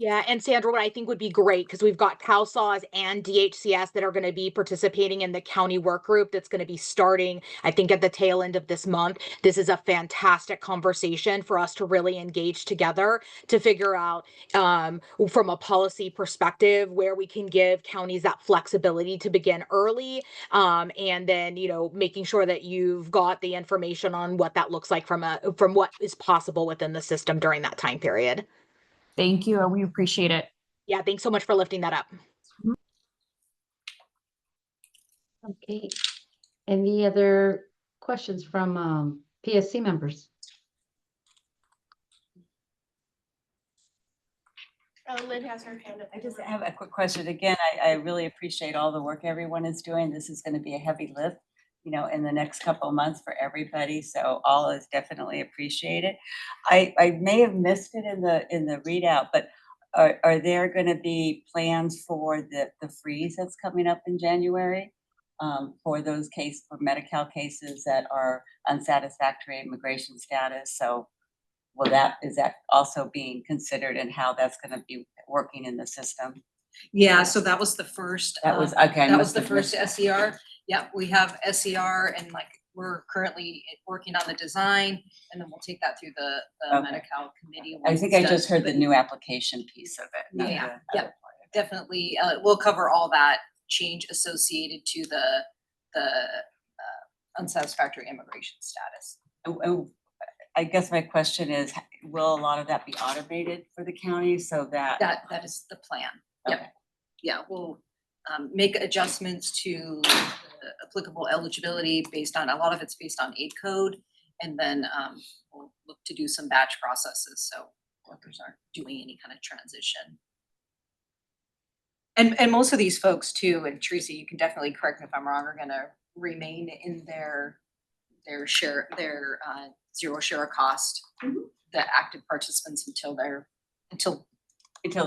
Yeah, and Sandra, what I think would be great, because we've got CalSAWS and DHCS that are going to be participating in the county work group that's going to be starting, I think, at the tail end of this month. This is a fantastic conversation for us to really engage together to figure out from a policy perspective where we can give counties that flexibility to begin early, and then, you know, making sure that you've got the information on what that looks like from what is possible within the system during that time period. Thank you. We appreciate it. Yeah, thanks so much for lifting that up. Okay. Any other questions from PSC members? Lynn has her hand up. I just have a quick question. Again, I really appreciate all the work everyone is doing. This is going to be a heavy lift, you know, in the next couple of months for everybody. So all is definitely appreciated. I may have missed it in the readout, but are there going to be plans for the freeze that's coming up in January for those for Medi-Cal cases that are unsatisfactory immigration status? So is that also being considered and how that's going to be working in the system? Yeah, so that was the first. That was okay. That was the first SER. Yep, we have SER and we're currently working on the design, and then we'll take that through the Medi-Cal committee. I think I just heard the new application piece of it. Yeah, definitely. We'll cover all that change associated to the unsatisfactory immigration status. I guess my question is, will a lot of that be automated for the county so that? That is the plan. Yep. Yeah, we'll make adjustments to the applicable eligibility based on, a lot of it's based on aid code. And then we'll look to do some batch processes so workers aren't doing any kind of transition. And most of these folks too, and Teresa, you can definitely correct me if I'm wrong, are gonna remain in their zero share of cost, the active participants until the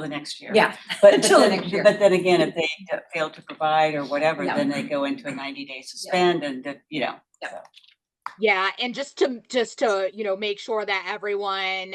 next year. Yeah. But then again, if they fail to provide or whatever, then they go into a 90-day suspend and, you know. Yeah. Yeah, and just to make sure that everyone,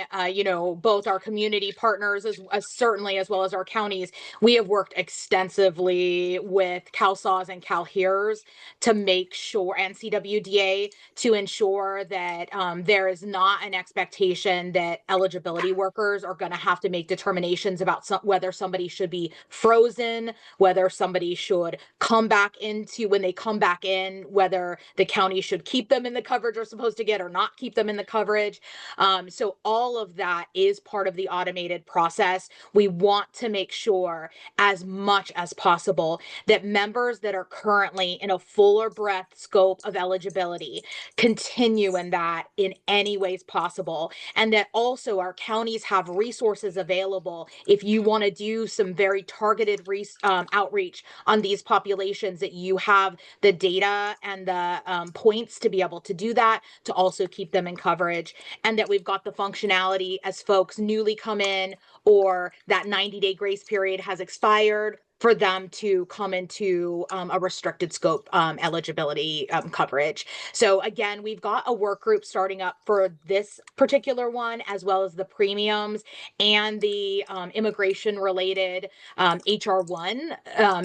both our community partners as certainly as well as our counties, we have worked extensively with CalSAWS and CalHERS to make sure, and CWDA to ensure that there is not an expectation that eligibility workers are going to have to make determinations about whether somebody should be frozen, whether somebody should come back into when they come back in, whether the county should keep them in the coverage they're supposed to get or not keep them in the coverage. So all of that is part of the automated process. We want to make sure as much as possible that members that are currently in a fuller breadth scope of eligibility continue in that in any ways possible, and that also our counties have resources available if you want to do some very targeted outreach on these populations, that you have the data and the points to be able to do that, to also keep them in coverage, and that we've got the functionality as folks newly come in or that 90-day grace period has expired for them to come into a restricted scope eligibility coverage. So again, we've got a work group starting up for this particular one, as well as the premiums and the immigration related HR1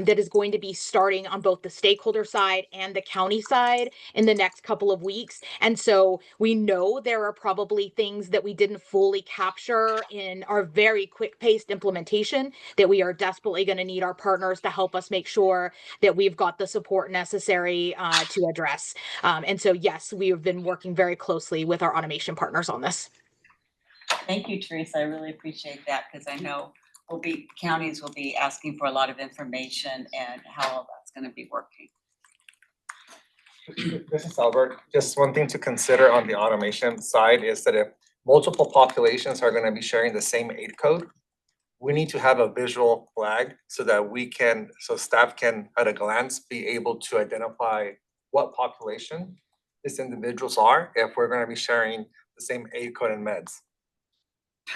that is going to be starting on both the stakeholder side and the county side in the next couple of weeks. And so we know there are probably things that we didn't fully capture in our very quick paced implementation that we are desperately going to need our partners to help us make sure that we've got the support necessary to address. And so, yes, we have been working very closely with our automation partners on this. Thank you, Teresa. I really appreciate that, because I know counties will be asking for a lot of information and how all that's going to be working. This is Albert. Just one thing to consider on the automation side is that if multiple populations are going to be sharing the same aid code, we need to have a visual flag so that staff can at a glance be able to identify what population these individuals are if we're going to be sharing the same aid code and meds.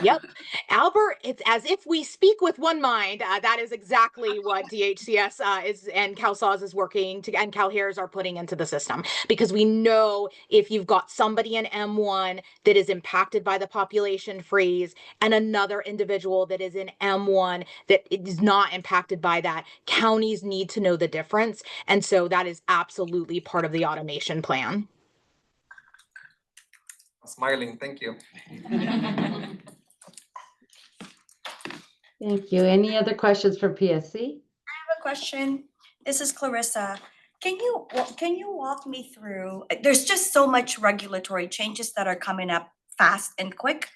Yep. Albert, it's as if we speak with one mind. That is exactly what DHCS is and CalSAWS is working to, and CalHERS are putting into the system, because we know if you've got somebody in M1 that is impacted by the population freeze and another individual that is in M1 that is not impacted by that, counties need to know the difference. And so that is absolutely part of the automation plan. Smiling, thank you. Thank you. Any other questions for PSC? I have a question. This is Clarissa. Can you walk me through, there's just so much regulatory changes that are coming up fast and quick,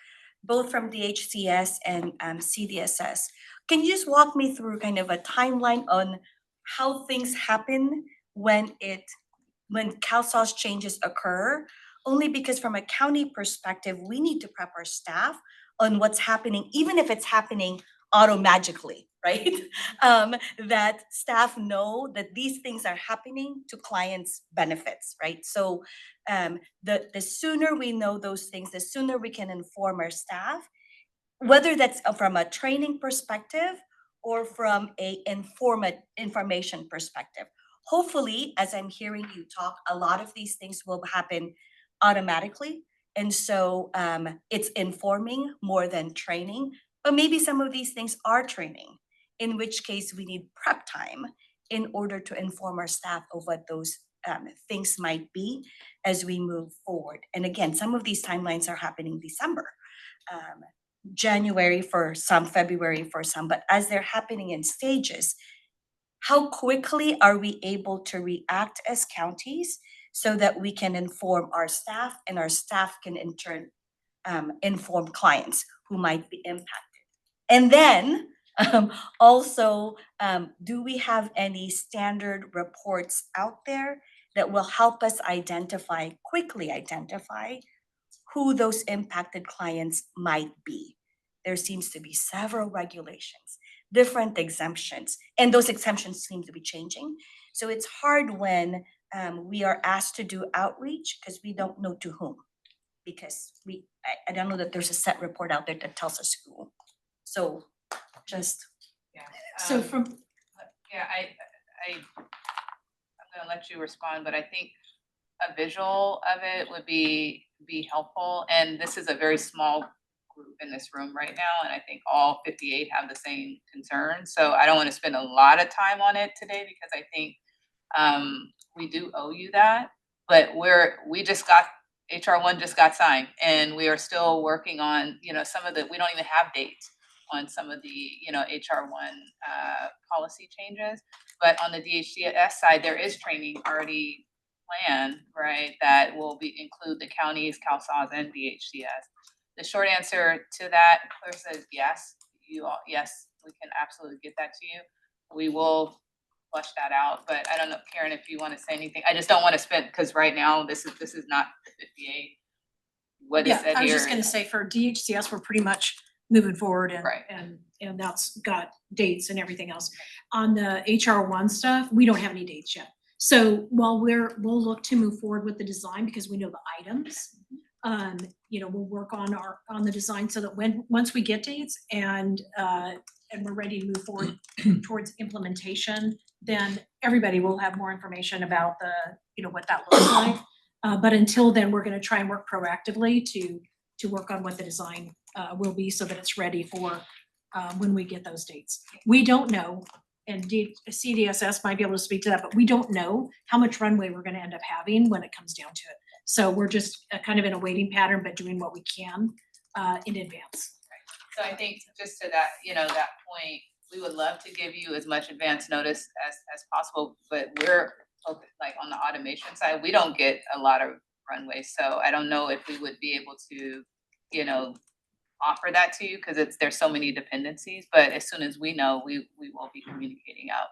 both from the HCS and CDSS. Can you just walk me through kind of a timeline on how things happen when CalSAWS changes occur? Only because from a county perspective, we need to prep our staff on what's happening, even if it's happening auto-magically, right? That staff know that these things are happening to clients' benefits, right? So the sooner we know those things, the sooner we can inform our staff, whether that's from a training perspective or from a information perspective. Hopefully, as I'm hearing you talk, a lot of these things will happen automatically. And so it's informing more than training, but maybe some of these things are training, in which case we need prep time in order to inform our staff of what those things might be as we move forward. And again, some of these timelines are happening December, January for some, February for some, but as they're happening in stages, how quickly are we able to react as counties so that we can inform our staff and our staff can in turn inform clients who might be impacted? And then also, do we have any standard reports out there that will help us quickly identify who those impacted clients might be? There seems to be several regulations, different exemptions, and those exemptions seem to be changing. So it's hard when we are asked to do outreach because we don't know to whom, because I don't know that there's a set report out there that tells us who. So just so I'm gonna let you respond, but I think a visual of it would be helpful. And this is a very small group in this room right now, and I think all 58 have the same concerns. So I don't want to spend a lot of time on it today because I think we do owe you that. But we just got HR1 just got signed, and we are still working on, some of we don't even have dates on some of the, HR1 policy changes. But on the DHCS side, there is training already planned, right? That will include the counties, CalSAWS, and DHCS. The short answer to that, Clarissa, is yes. Yes, we can absolutely get that to you. We will flush that out, but I don't know, Karen, if you want to say anything. I just don't want to spend, because right now this is not the 58. What is said here? I was just gonna say for DHCS, we're pretty much moving forward and Right. and that's got dates and everything else. On the HR1 stuff, we don't have any dates yet. So while we'll look to move forward with the design because we know the items, we'll work on the design so that once we get dates and we're ready to move forward towards implementation, then everybody will have more information about what that looks like. But until then, we're gonna try and work proactively to work on what the design will be so that it's ready for when we get those dates. We don't know, and CDSS might be able to speak to that, but we don't know how much runway we're gonna end up having when it comes down to it. So we're just kind of in a waiting pattern, but doing what we can in advance. So I think just to that, that point, we would love to give you as much advance notice as possible, but we're focused, like on the automation side, we don't get a lot of runway. So I don't know if we would be able to, offer that to you because there's so many dependencies, but as soon as we know, we will be communicating out.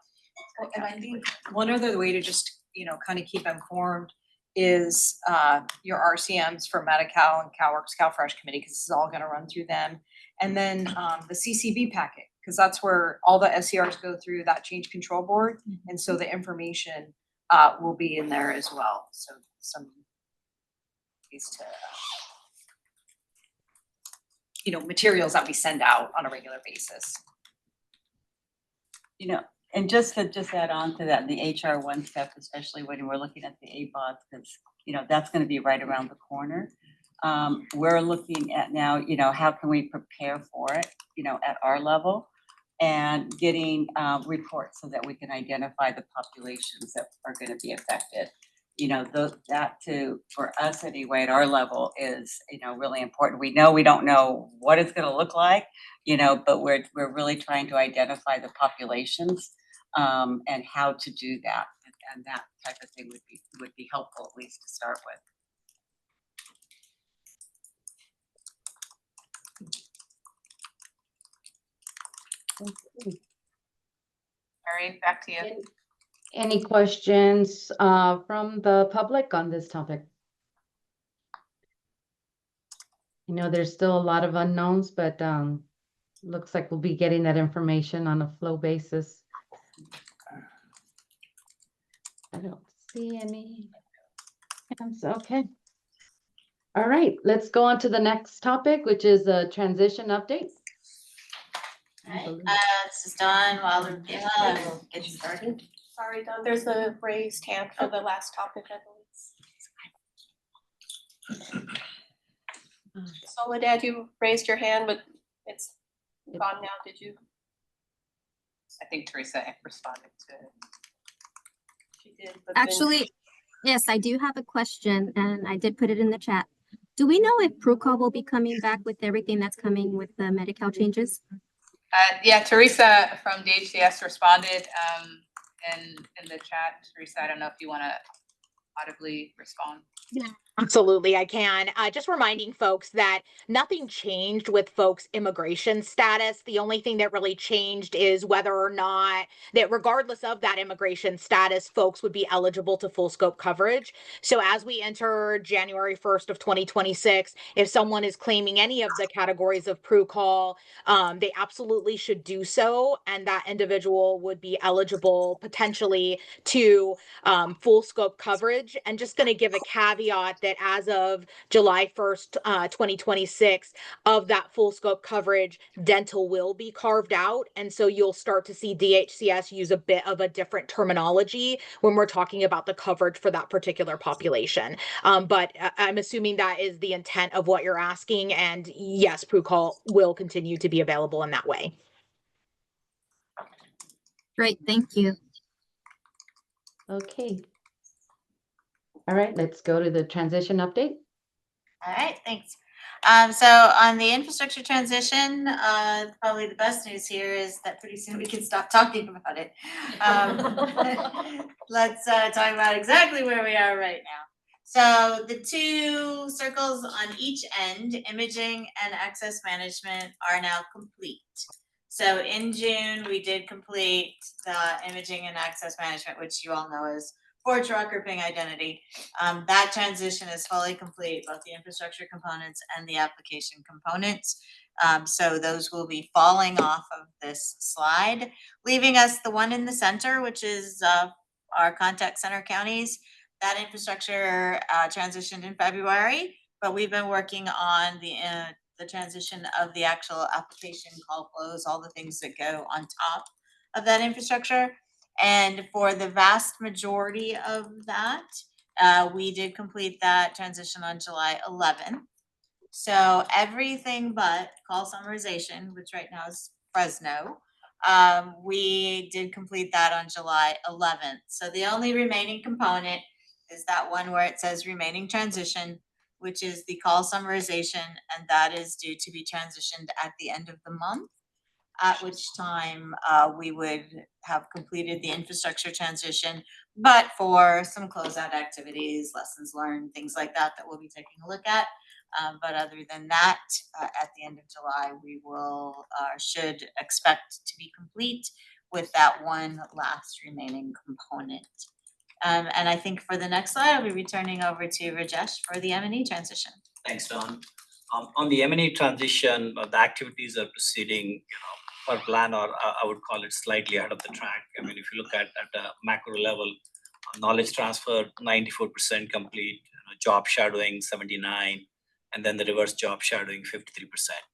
And I think one other way to just, kind of keep informed is your RCMs for Medi-Cal and CalWorks, CalFresh committee, because this is all gonna run through them. And then the CCB packet, because that's where all the SCRs go through that change control board. And so the information will be in there as well. So some ways to, materials that we send out on a regular basis. And just to add on to that, the HR1 stuff, especially when we're looking at the ABOS, because, that's gonna be right around the corner. We're looking at now, how can we prepare for it, at our level and getting reports so that we can identify the populations that are gonna be affected. For us anyway, at our level is, really important. We know we don't know what it's gonna look like, but we're really trying to identify the populations and how to do that. And that type of thing would be helpful, at least to start with. Mary, back to you. Any questions from the public on this topic? There's still a lot of unknowns, but looks like we'll be getting that information on a flow basis. I don't see any hands. Okay. All right, let's go on to the next topic, which is a transition update. This is Dawn Wilder-Gila, and we'll get you started. Sorry, Dawn, there's a raised hand for the last topic, I believe. Soledad, you raised your hand, but it's gone now, did you? I think Teresa responded to it. She did, but then- Actually, yes, I do have a question and I did put it in the chat. Do we know if ProCall will be coming back with everything that's coming with the Medi-Cal changes? Yeah, Teresa from DHCS responded in the chat. Teresa, I don't know if you want to audibly respond. Yeah, absolutely, I can. Just reminding folks that nothing changed with folks' immigration status. The only thing that really changed is whether or not that regardless of that immigration status, folks would be eligible to full scope coverage. So as we enter January 1st of 2026, if someone is claiming any of the categories of ProCall, they absolutely should do so. And that individual would be eligible potentially to full scope coverage. And just going to give a caveat that that as of July 1st, 2026, of that full scope coverage, dental will be carved out. And so you'll start to see DHCS use a bit of a different terminology when we're talking about the coverage for that particular population. But I'm assuming that is the intent of what you're asking. And yes, Pru-Call will continue to be available in that way. Great, thank you. Okay. All right, let's go to the transition update. All right, thanks. So on the infrastructure transition, probably the best news here is that pretty soon we can stop talking about it. Let's talk about exactly where we are right now. So the two circles on each end, imaging and access management, are now complete. So in June, we did complete the imaging and access management, which you all know is Forge, Rocker, Ping Identity. That transition is fully complete, both the infrastructure components and the application components. So those will be falling off of this slide, leaving us the one in the center, which is our contact center counties. That infrastructure transitioned in February, but we've been working on the transition of the actual application call flows, all the things that go on top of that infrastructure. And for the vast majority of that, we did complete that transition on July 11th. So everything but call summarization, which right now is Fresno, we did complete that on July 11th. So the only remaining component is that one where it says remaining transition, which is the call summarization, and that is due to be transitioned at the end of the month, at which time we would have completed the infrastructure transition, but for some closeout activities, lessons learned, things like that, that we'll be taking a look at. But other than that, at the end of July, we will should expect to be complete with that one last remaining component. And I think for the next slide, I'll be returning over to Rajesh for the M&E transition. Thanks, Dawn. On the M&E transition, the activities are proceeding, per plan, or I would call it slightly ahead of the track. I mean, if you look at a macro level, knowledge transfer 94% complete, job shadowing 79%, and then the reverse job shadowing 53%.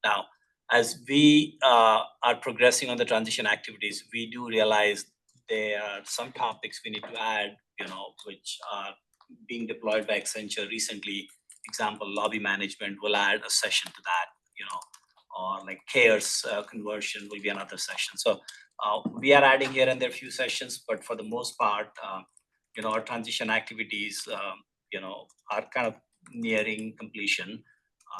Now, as we are progressing on the transition activities, we do realize there are some topics we need to add, which are being deployed by Accenture recently. Example, lobby management will add a session to that, or like CARES conversion will be another session. So we are adding here and there a few sessions, but for the most part, our transition activities, are kind of nearing completion.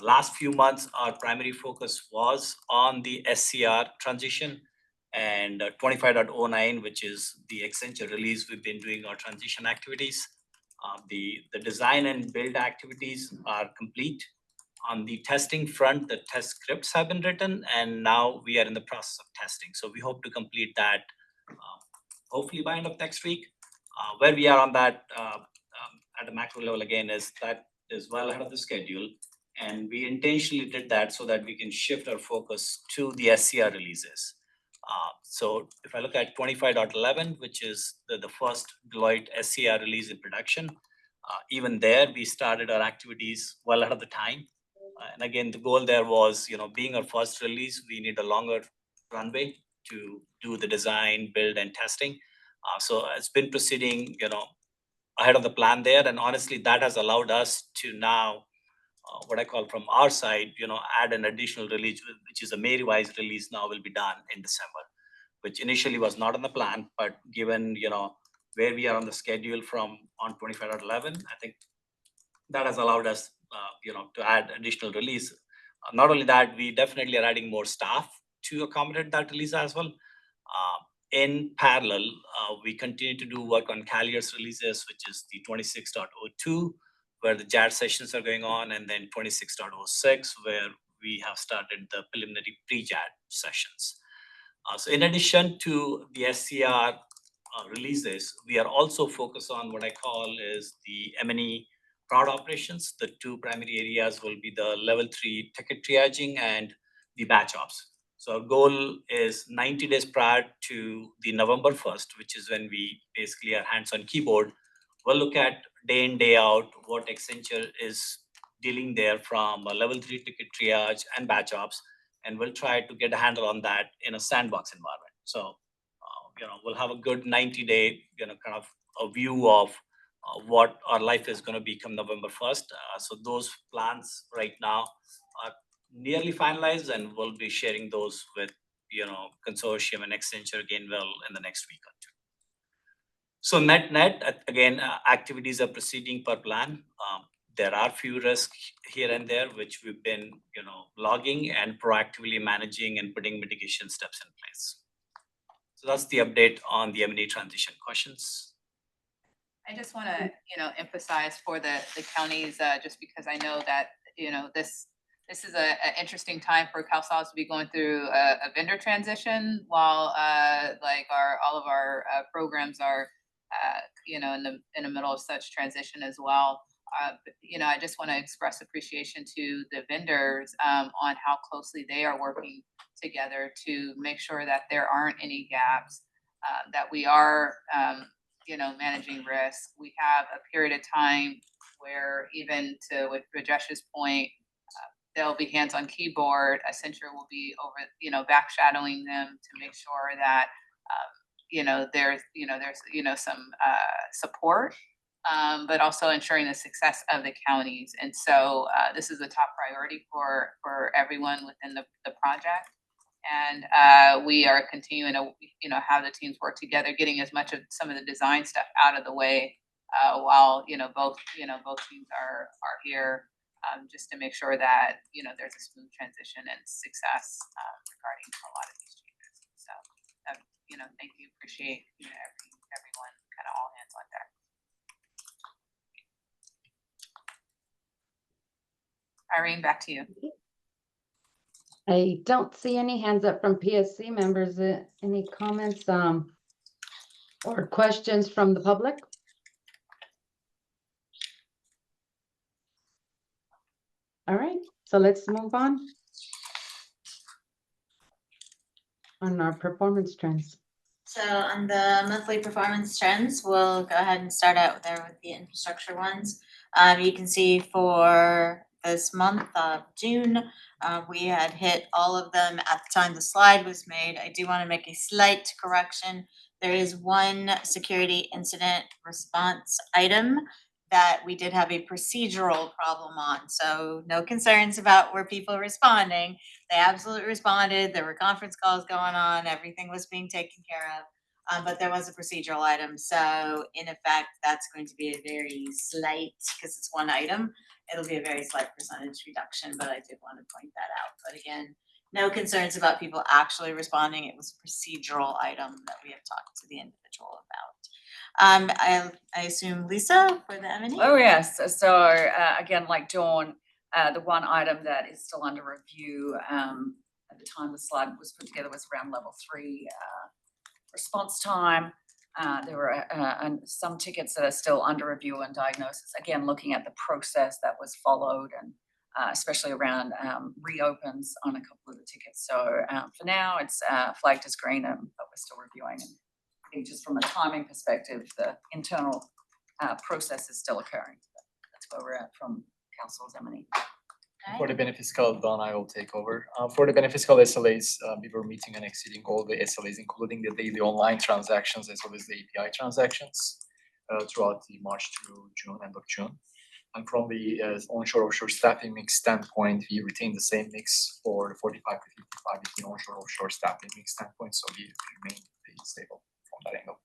Last few months, our primary focus was on the SCR transition, and 25.09, which is the Accenture release, we've been doing our transition activities. The design and build activities are complete. On the testing front, the test scripts have been written, and now we are in the process of testing. So we hope to complete that hopefully by end of next week. Where we are on that at a macro level again is that is well ahead of the schedule, and we intentionally did that so that we can shift our focus to the SCR releases. So if I look at 25.11, which is the first Deloitte SCR release in production, even there we started our activities well ahead of the time. And again, the goal there was, being our first release, we need a longer runway to do the design, build, and testing. So it's been proceeding, ahead of the plan there. And honestly, that has allowed us to now, what I call from our side, add an additional release, which is a May-wise release now will be done in December, which initially was not on the plan, but given, where we are on the schedule from on 25.11, I think that has allowed us, to add additional release. Not only that, we definitely are adding more staff to accommodate that release as well. In parallel, we continue to do work on Callier's releases, which is the 26.02, where the JAD sessions are going on, and then 26.06, where we have started the preliminary pre-JAD sessions. So in addition to the SCR releases, we are also focused on what I call is the M&E crowd operations. The two primary areas will be the level 3 ticket triaging and the batch ops. So our goal is 90 days prior to the November 1st, which is when we basically are hands on keyboard we'll look at day in, day out, what Accenture is dealing there from a level 3 ticket triage and batch ops, and we'll try to get a handle on that in a sandbox environment. So, we'll have a good 90-day, kind of a view of what our life is going to be come November 1st. So those plans right now are nearly finalized, and we'll be sharing those with, consortium and Accenture Gainwell in the next week or two. So net, again, activities are proceeding per plan. There are few risks here and there, which we've been, logging and proactively managing and putting mitigation steps in place. So that's the update on the M&E transition. Questions? I just want to, emphasize for the counties, just because I know that, this is an interesting time for CalSOLs to be going through a vendor transition while all of our programs are, in the middle of such transition as well. I just want to express appreciation to the vendors on how closely they are working together to make sure that there aren't any gaps, that we are, managing risk. We have a period of time where even with Rajesh's point, there'll be hands on keyboard. Accenture will be over, back shadowing them to make sure that, there's some support, but also ensuring the success of the counties. And so this is a top priority for everyone within the project. And we are continuing to, have the teams work together, getting as much of some of the design stuff out of the way while, both teams are here, just to make sure that, there's a smooth transition and success regarding a lot of these changes. So, thank you. Appreciate, everyone, kind of all hands on deck. Irene, back to you. I don't see any hands up from PSC members. Any comments or questions from the public? All right, so let's move on our performance trends. So on the monthly performance trends, we'll go ahead and start out there with the infrastructure ones. You can see for this month of June, we had hit all of them at the time the slide was made. I do want to make a slight correction. There is one security incident response item that we did have a procedural problem on. So no concerns about were people responding. They absolutely responded. There were conference calls going on. Everything was being taken care of. But there was a procedural item. So in effect, that's going to be a very slight, because it's one item, it'll be a very slight percentage reduction, but I did want to point that out. But again, no concerns about people actually responding. It was a procedural item that we have talked to the individual about. I assume Lisa for the M&E? Oh, yes. So again, like Dawn, the one item that is still under review at the time the slide was put together was around level 3 response time. There were some tickets that are still under review and diagnosis. Again, looking at the process that was followed, and especially around reopens on a couple of the tickets. So for now, it's flagged as green, but we're still reviewing. And I think just from a timing perspective, the internal process is still occurring. That's where we're at from Council's M&E. For the benefit scale, Don, I will take over. For the benefit scale SLAs, we were meeting and exceeding all the SLAs, including the daily online transactions as well as the API transactions throughout the March through June, end of June. And from the onshore offshore staffing mix standpoint, we retained the same mix for the 45 to 55 between onshore offshore staffing mix standpoint, so we remain pretty stable from that angle.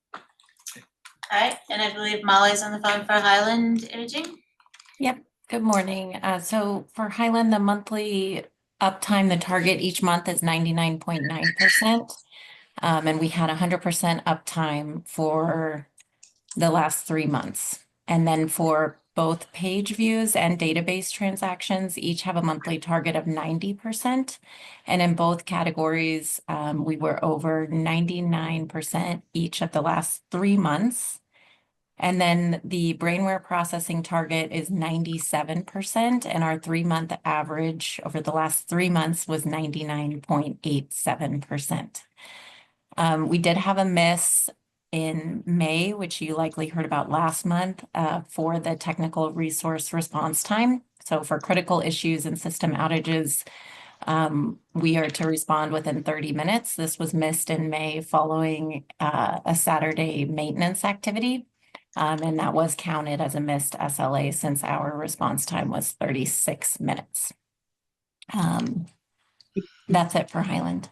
Okay. All right, and I believe Molly's on the phone for Highland Imaging. Yep. Good morning. So for Highland, the monthly uptime, the target each month is 99.9%. And we had 100% uptime for the last 3 months. And then for both page views and database transactions, each have a monthly target of 90%. And in both categories, we were over 99% each of the last 3 months. And then the brainware processing target is 97%, and our 3-month average over the last 3 months was 99.87%. We did have a miss in May, which you likely heard about last month, for the technical resource response time. So for critical issues and system outages, we are to respond within 30 minutes. This was missed in May following a Saturday maintenance activity. And that was counted as a missed SLA since our response time was 36 minutes. That's it for Highland.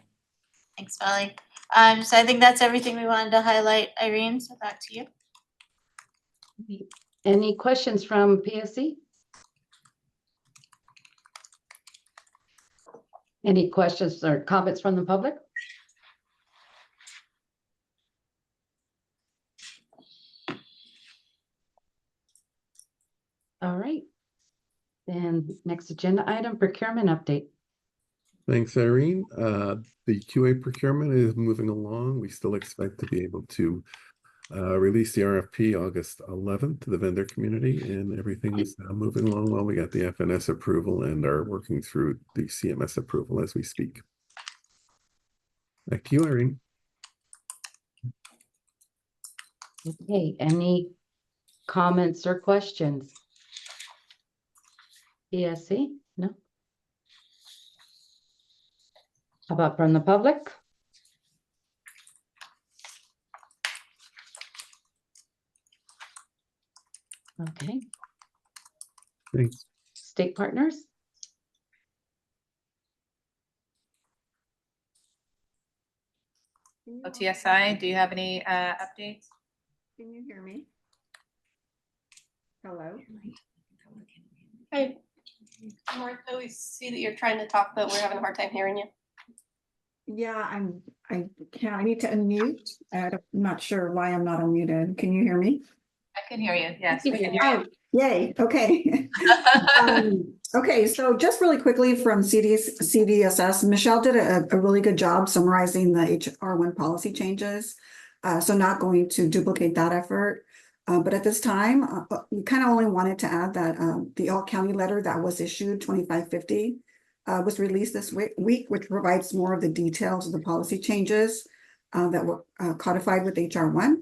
Thanks, Valley. So I think that's everything we wanted to highlight, Irene, so back to you. Any questions from PSC? Any questions or comments from the public? All right. Then next agenda item, procurement update. Thanks, Irene. The QA procurement is moving along. We still expect to be able to release the RFP August 11th to the vendor community, and everything is now moving along well. We got the FNS approval and are working through the CMS approval as we speak. Back to you, Irene. Okay, any comments or questions? PSC? No? How about from the public? Okay. Thanks. State partners? OTSI, do you have any updates? Can you hear me? Hello? Hi. Martha, we see that you're trying to talk, but we're having a hard time hearing you. Yeah, I need to unmute. I'm not sure why I'm not unmuted. Can you hear me? I can hear you, yes. we can hear Oh, yay, okay. Okay, so just really quickly from CDSS, Michelle did a really good job summarizing the HR1 policy changes. So not going to duplicate that effort. But at this time, we kind of only wanted to add that the all county letter that was issued 2550 was released this week, which provides more of the details of the policy changes that were codified with HR1.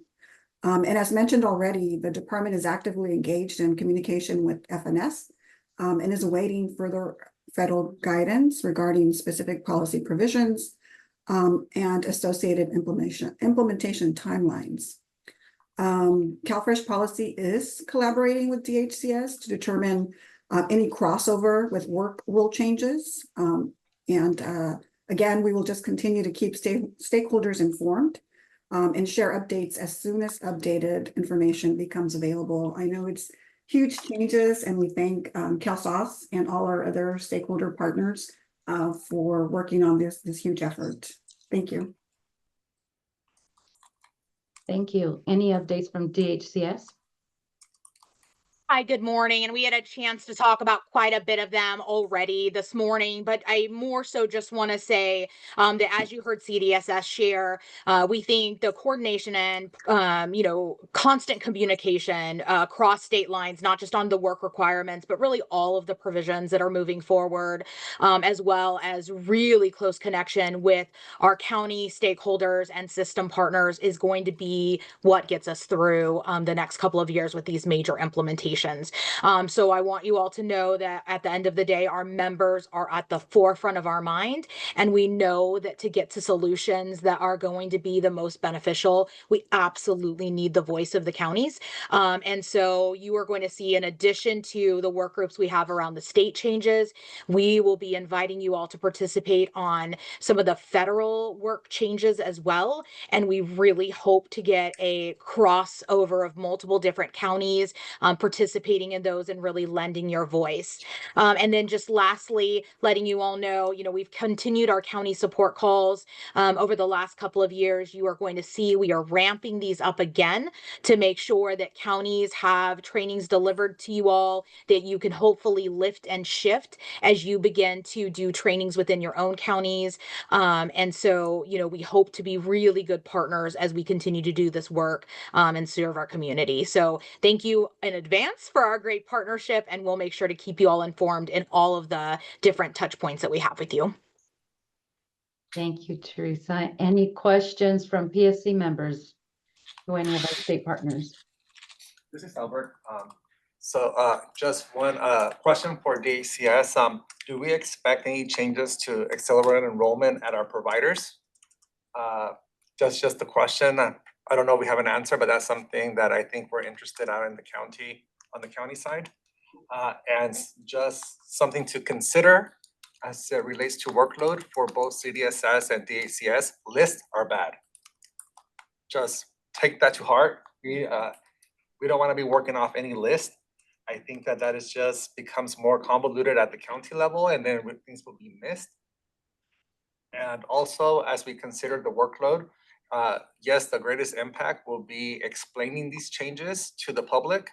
And as mentioned already, the department is actively engaged in communication with FNS and is awaiting further federal guidance regarding specific policy provisions and associated implementation timelines. CalFresh Policy is collaborating with DHCS to determine any crossover with work rule changes. Again, we will just continue to keep stakeholders informed and share updates as soon as updated information becomes available. I know it's huge changes, and we thank CalSOS and all our other stakeholder partners for working on this huge effort. Thank you. Thank you. Any updates from DHCS? Hi, good morning. And we had a chance to talk about quite a bit of them already this morning, but I more so just want to say that as you heard CDSS share, we think the coordination and, constant communication across state lines, not just on the work requirements, but really all of the provisions that are moving forward, as well as really close connection with our county stakeholders and system partners is going to be what gets us through the next couple of years with these major implementations. So I want you all to know that at the end of the day, our members are at the forefront of our mind, and we know that to get to solutions that are going to be the most beneficial, we absolutely need the voice of the counties. And so you are going to see, in addition to the work groups we have around the state changes, we will be inviting you all to participate on some of the federal work changes as well. And we really hope to get a crossover of multiple different counties participating in those and really lending your voice. And then just lastly, letting you all know, we've continued our county support calls over the last couple of years. You are going to see we are ramping these up again to make sure that counties have trainings delivered to you all that you can hopefully lift and shift as you begin to do trainings within your own counties. And so, we hope to be really good partners as we continue to do this work and serve our community. So thank you in advance for our great partnership, and we'll make sure to keep you all informed in all of the different touch points that we have with you. Thank you, Teresa. Any questions from PSC members? to any of our state partners. This is Albert. Just one question for DHCS. Do we expect any changes to accelerated enrollment at our providers? Just the question. I don't know if we have an answer, but that's something that I think we're interested out in the county, on the county side. And just something to consider as it relates to workload for both CDSS and DHCS. Lists are bad. Just take that to heart. We don't want to be working off any list. I think that is just becomes more convoluted at the county level, and then things will be missed. And also, as we consider the workload, yes, the greatest impact will be explaining these changes to the public.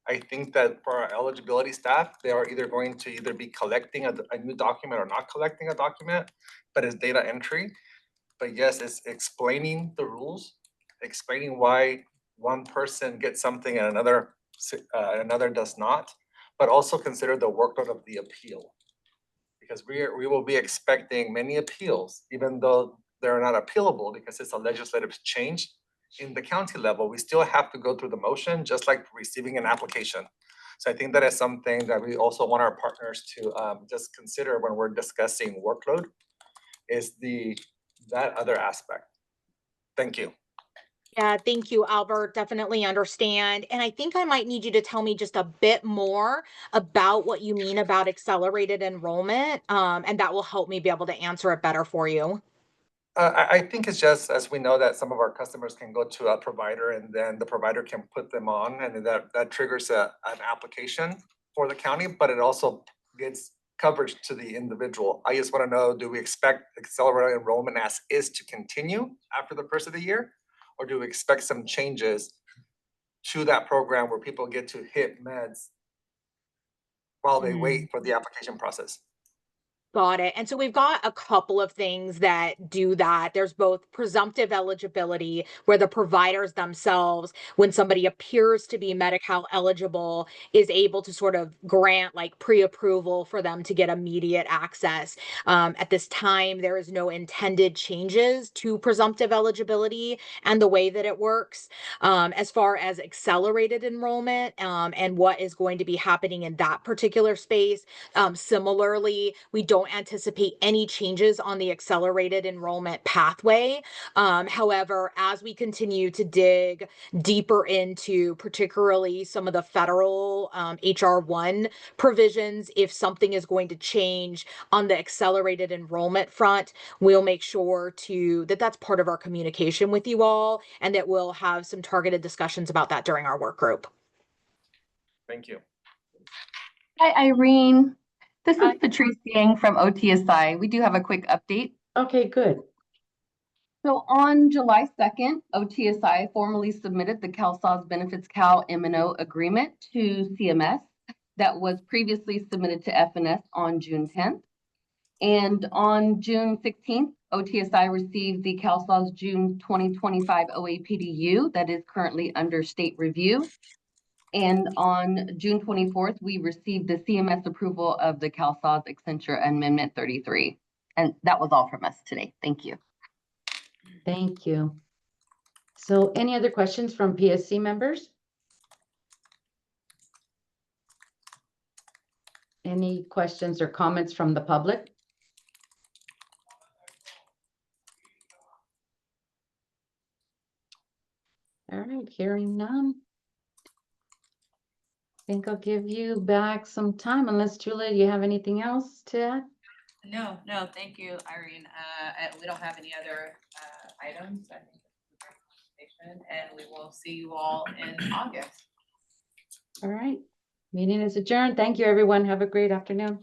I think that for our eligibility staff, they are either going to either be collecting a new document or not collecting a document, but it's data entry. But yes, it's explaining the rules, explaining why one person gets something and another does not, but also consider the workload of the appeal. Because we will be expecting many appeals, even though they're not appealable because it's a legislative change in the county level, we still have to go through the motion, just like receiving an application. So I think that is something that we also want our partners to just consider when we're discussing workload, is that other aspect. Thank you. Yeah, thank you, Albert. Definitely understand. And I think I might need you to tell me just a bit more about what you mean about accelerated enrollment. And that will help me be able to answer it better for you. I think it's just, as we know, that some of our customers can go to a provider and then the provider can put them on, and that triggers an application for the county, but it also gives coverage to the individual. I just want to know, do we expect accelerated enrollment as is to continue after the first of the year? Or do we expect some changes to that program where people get to hit meds while they wait for the application process? Got it. And so we've got a couple of things that do that. There's both presumptive eligibility, where the providers themselves, when somebody appears to be Medi-Cal eligible, is able to sort of grant like pre-approval for them to get immediate access. At this time, there is no intended changes to presumptive eligibility and the way that it works. As far as accelerated enrollment and what is going to be happening in that particular space, similarly, we don't anticipate any changes on the accelerated enrollment pathway. However, as we continue to dig deeper into particularly some of the federal HR1 provisions, if something is going to change on the accelerated enrollment front, we'll make sure that's part of our communication with you all, and that we'll have some targeted discussions about that during our work group. Thank you. Hi, Irene. This is Patrice Yang from OTSI. We do have a quick update. Okay, good. So on July 2nd, OTSI formally submitted the CalSAWS Benefits Cal M&O agreement to CMS that was previously submitted to FNS on June 10th. And on June 16th, OTSI received the CalSAWS June 2025 OAPDU that is currently under state review. And on June 24th, we received the CMS approval of the CalSAWS Accenture Amendment 33. And that was all from us today. Thank you. Thank you. So any other questions from PSC members? Any questions or comments from the public? All right, hearing none. I think I'll give you back some time, unless Julia, you have anything else to add? No, thank you, Irene. We don't have any other items. I think that's the presentation, and we will see you all in August. All right, meeting is adjourned. Thank you, everyone. Have a great afternoon.